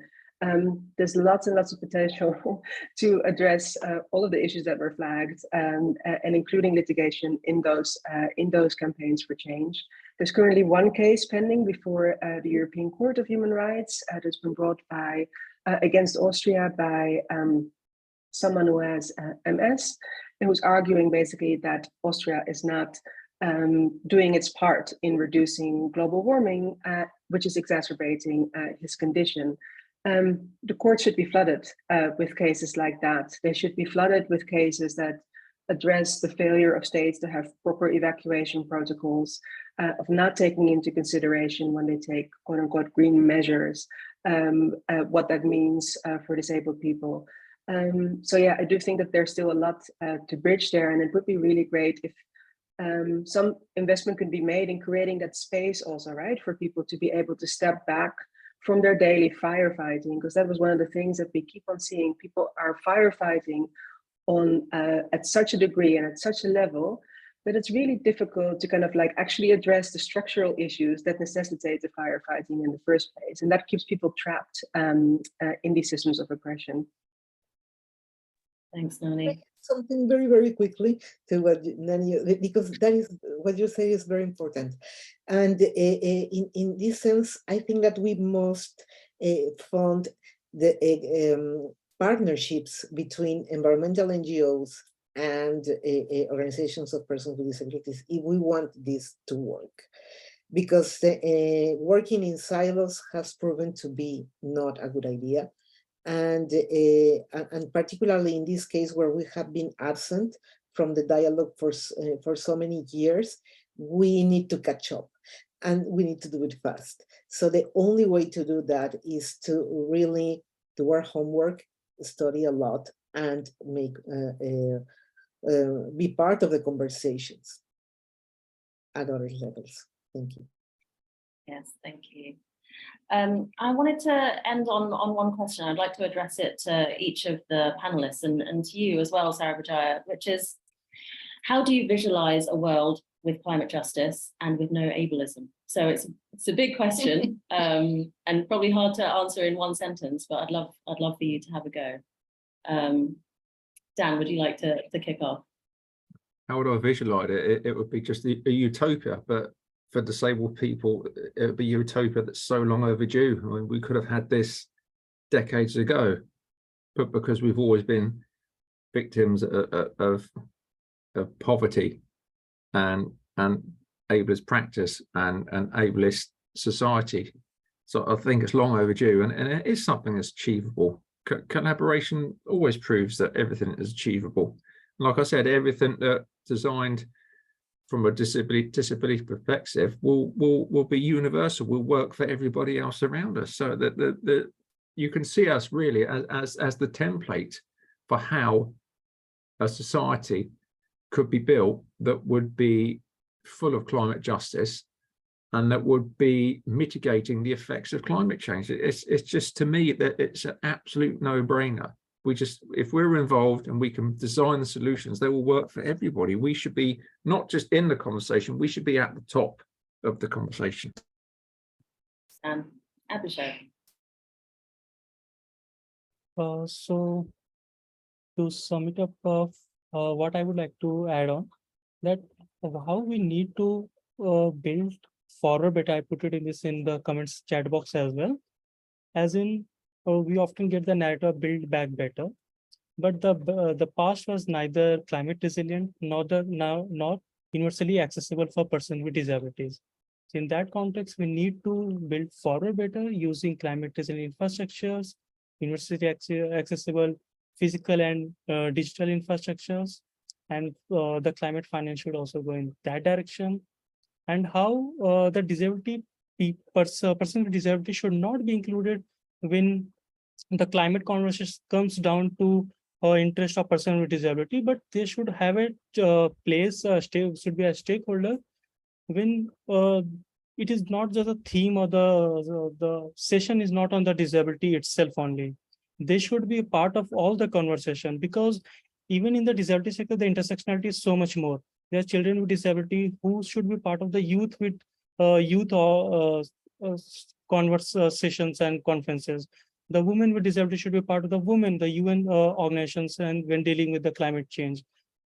There's lots and lots of potential to address all of the issues that were flagged and including litigation in those campaigns for change. There's currently one case pending before the European Court of Human Rights that's been brought by against Austria by someone who has MS and who's arguing basically that Austria is not doing its part in reducing global warming, which is exacerbating his condition. The court should be flooded with cases like that. They should be flooded with cases that address the failure of states to have proper evacuation protocols, of not taking into consideration when they take quote unquote green measures, what that means for disabled people. So yeah, I do think that there's still a lot to bridge there, and it would be really great if some investment could be made in creating that space also, right, for people to be able to step back from their daily firefighting, because that was one of the things that we keep on seeing. People are firefighting on at such a degree and at such a level that it's really difficult to kind of like actually address the structural issues that necessitate the firefighting in the first place. And that keeps people trapped in these systems of oppression. Thanks, Nani. Something very, very quickly to what Nani, because that is what you say is very important. And in this sense, I think that we must fund the partnerships between environmental NGOs and organizations of persons with disabilities if we want this to work. Because working in silos has proven to be not a good idea. And particularly in this case where we have been absent from the dialogue for so many years, we need to catch up and we need to do it fast. So the only way to do that is to really do our homework, study a lot, and make be part of the conversations at other levels. Thank you. Yes, thank you. I wanted to end on one question. I'd like to address it to each of the panelists and to you as well, Sarabajaya, which is, how do you visualize a world with climate justice and with no ableism? So it's a big question and probably hard to answer in one sentence, but I'd love for you to have a go. Dan, would you like to kick off? How would I visualize it? It would be just a utopia, but for disabled people, it would be a utopia that's so long overdue. I mean, we could have had this decades ago, but because we've always been victims of poverty and ableist practice and ableist society. So I think it's long overdue, and it is something that's achievable. Collaboration always proves that everything is achievable. Like I said, everything that designed from a disability perspective will be universal, will work for everybody else around us. So that you can see us really as the template for how a society could be built that would be full of climate justice and that would be mitigating the effects of climate change. It's just, to me, that it's an absolute no-brainer. If we're involved and we can design the solutions, they will work for everybody. We should be not just in the conversation, we should be at the top of the conversation. Abhishek. So to sum it up, what I would like to add on, that how we need to build forward better. I put it in the comments chat box as well. As in, we often get the narrative build back better, but the past was neither climate resilient nor not universally accessible for persons with disabilities. So in that context, we need to build forward better using climate resilient infrastructures, universally accessible physical and digital infrastructures, and the climate finance should also go in that direction. And how the disability person with disability should not be included when the climate conversation comes down to interest of person with disability, but they should have a place, should be a stakeholder when it is not just a theme, or the session is not on the disability itself only. They should be a part of all the conversation, because even in the disability sector, the intersectionality is so much more. There are children with disability who should be part of the youth with conversations and conferences. The women with disability should be part of the the UN organizations, and when dealing with the climate change,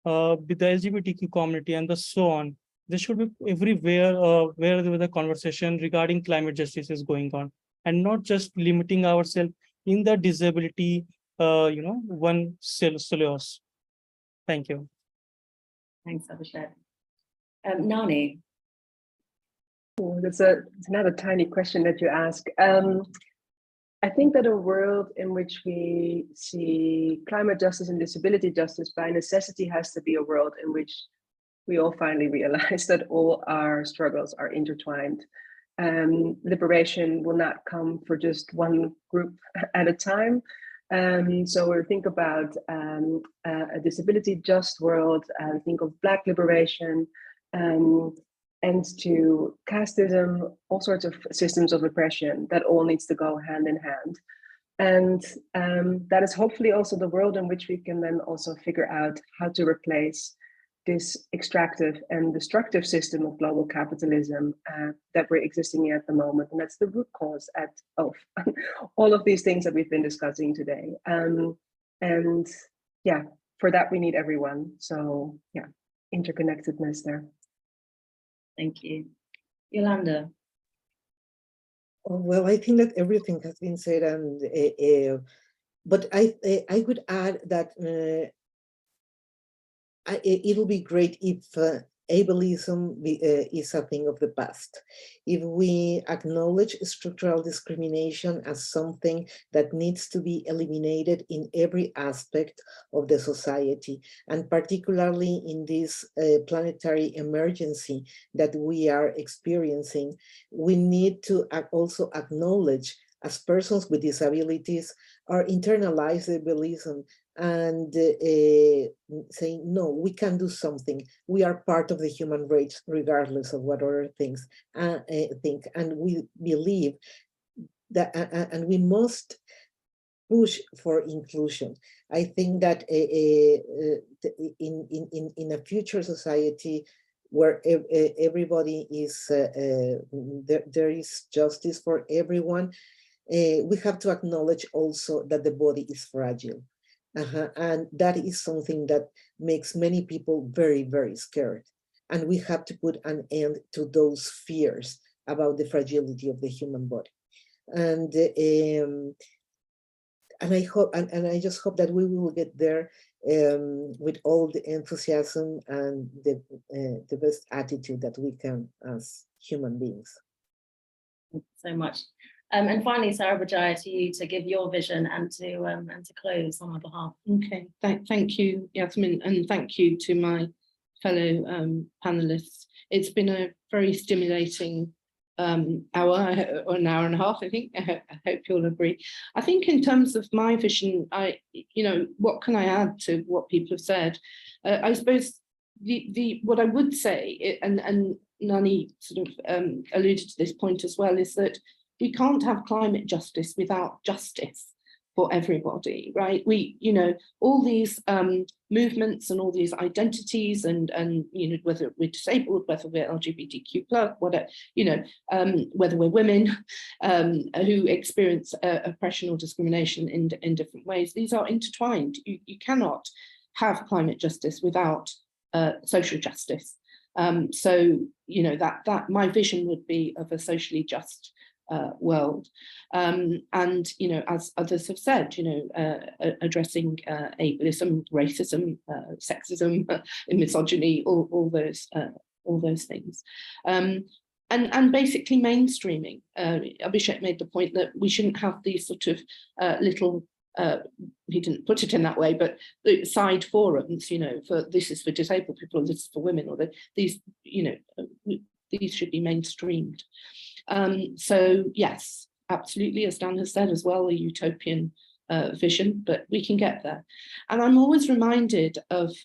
with the LGBTQ community and so on. There should be everywhere where the conversation regarding climate justice is going on, and not just limiting ourselves in the disability, one silos. Thank you. Thanks, Abhishek. Nani. Oh, it's another tiny question that you ask. I think that a world in which we see climate justice and disability justice by necessity has to be a world in which we all finally realize that all our struggles are intertwined. Liberation will not come for just one group at a time. So we think about a disability just world, think of Black liberation, and to casteism, all sorts of systems of oppression that all needs to go hand in hand. And that is hopefully also the world in which we can then also figure out how to replace this extractive and destructive system of global capitalism that we're existing in at the moment. And that's the root cause of all of these things that we've been discussing today. And yeah, for that we need everyone. So yeah, interconnectedness there. Thank you. Yolanda. Well, I think that everything has been said, and but I would add that it'll be great if ableism is a thing of the past. If we acknowledge structural discrimination as something that needs to be eliminated in every aspect of the society, and particularly in this planetary emergency that we are experiencing, we need to also acknowledge, as persons with disabilities, our internalized ableism, and saying, no, we can do something. We are part of the human race, regardless of what other things think. And we believe that, and we must push for inclusion. I think that in a future society where everybody is, there is justice for everyone, we have to acknowledge also that the body is fragile. And that is something that makes many people very, very scared. And we have to put an end to those fears about the fragility of the human body. And I hope, and I just hope that we will get there with all the enthusiasm and the best attitude that we can as human beings. Thank you so much. And finally, Sarabajaya, to you to give your vision and to close on our behalf. Okay, thank you, Yasmin, and thank you to my fellow panelists. It's been a very stimulating hour or an hour and a half, I think. I hope you'll agree. I think in terms of my vision, what can I add to what people have said? I suppose what I would say, and Nani sort of alluded to this point as well, is that we can't have climate justice without justice for everybody, right? All these movements and all these identities, and whether we're disabled, whether we're LGBTQ+, whatever, whether we're women who experience oppression or discrimination in different ways, these are intertwined. You cannot have climate justice without social justice. So that my vision would be of a socially just world, and as others have said, addressing ableism, racism, sexism, misogyny, all those things, and basically mainstreaming. Abhishek made the point that we shouldn't have these sort of little. He didn't put it in that way, but the side forums, for this is for disabled people, or this is for women, or these should be mainstreamed. So yes, absolutely, as Dan has said as well, a utopian vision, but we can get there. And I'm always reminded of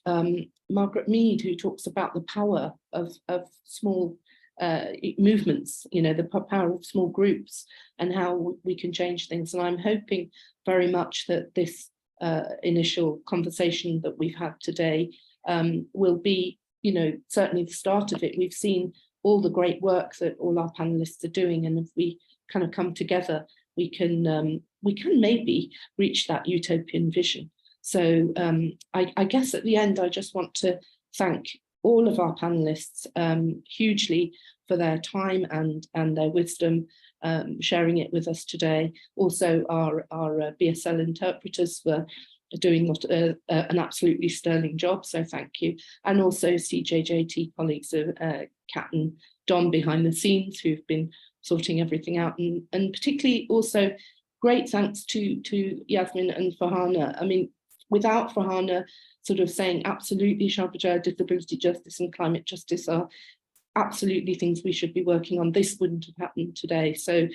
Margaret Mead, who talks about the power of small movements, the power of small groups and how we can change things. And I'm hoping very much that this initial conversation that we've had today will be, certainly the start of it. We've seen all the great work that all our panelists are doing, and if we kind of come together, we can maybe reach that utopian vision. So I guess at the end, I just want to thank all of our panelists hugely for their time and their wisdom, sharing it with us today. Also our BSL interpreters for doing an absolutely sterling job, so thank you. And also CJJT colleagues of Kat and Dom behind the scenes, who've been sorting everything out, and particularly also great thanks to Yasmin and Farhana. I mean, without Farhana sort of saying absolutely Sarabajaya, disability justice and climate justice are absolutely things we should be working on, this wouldn't have happened today. So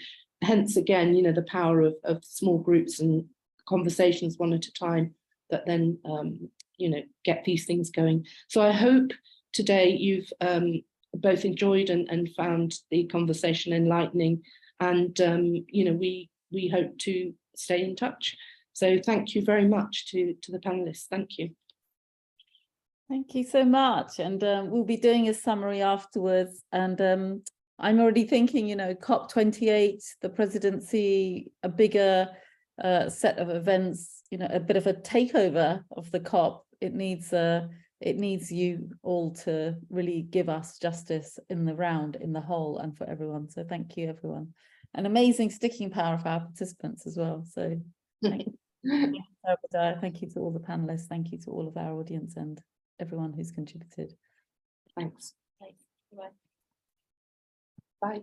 hence again, the power of small groups and conversations one at a time that then get these things going. So I hope today you've both enjoyed and found the conversation enlightening, and we hope to stay in touch. So thank you very much to the panelists. Thank you. Thank you so much. And we'll be doing a summary afterwards. And I'm already thinking, COP28, the presidency, a bigger set of events, a bit of a takeover of the COP. It needs you all to really give us justice in the round, in the whole, and for everyone. So thank you, everyone. An amazing sticking power of our participants as well. So thank you. Thank you to all the panelists. Thank you to all of our audience and everyone who's contributed. Thanks. Bye.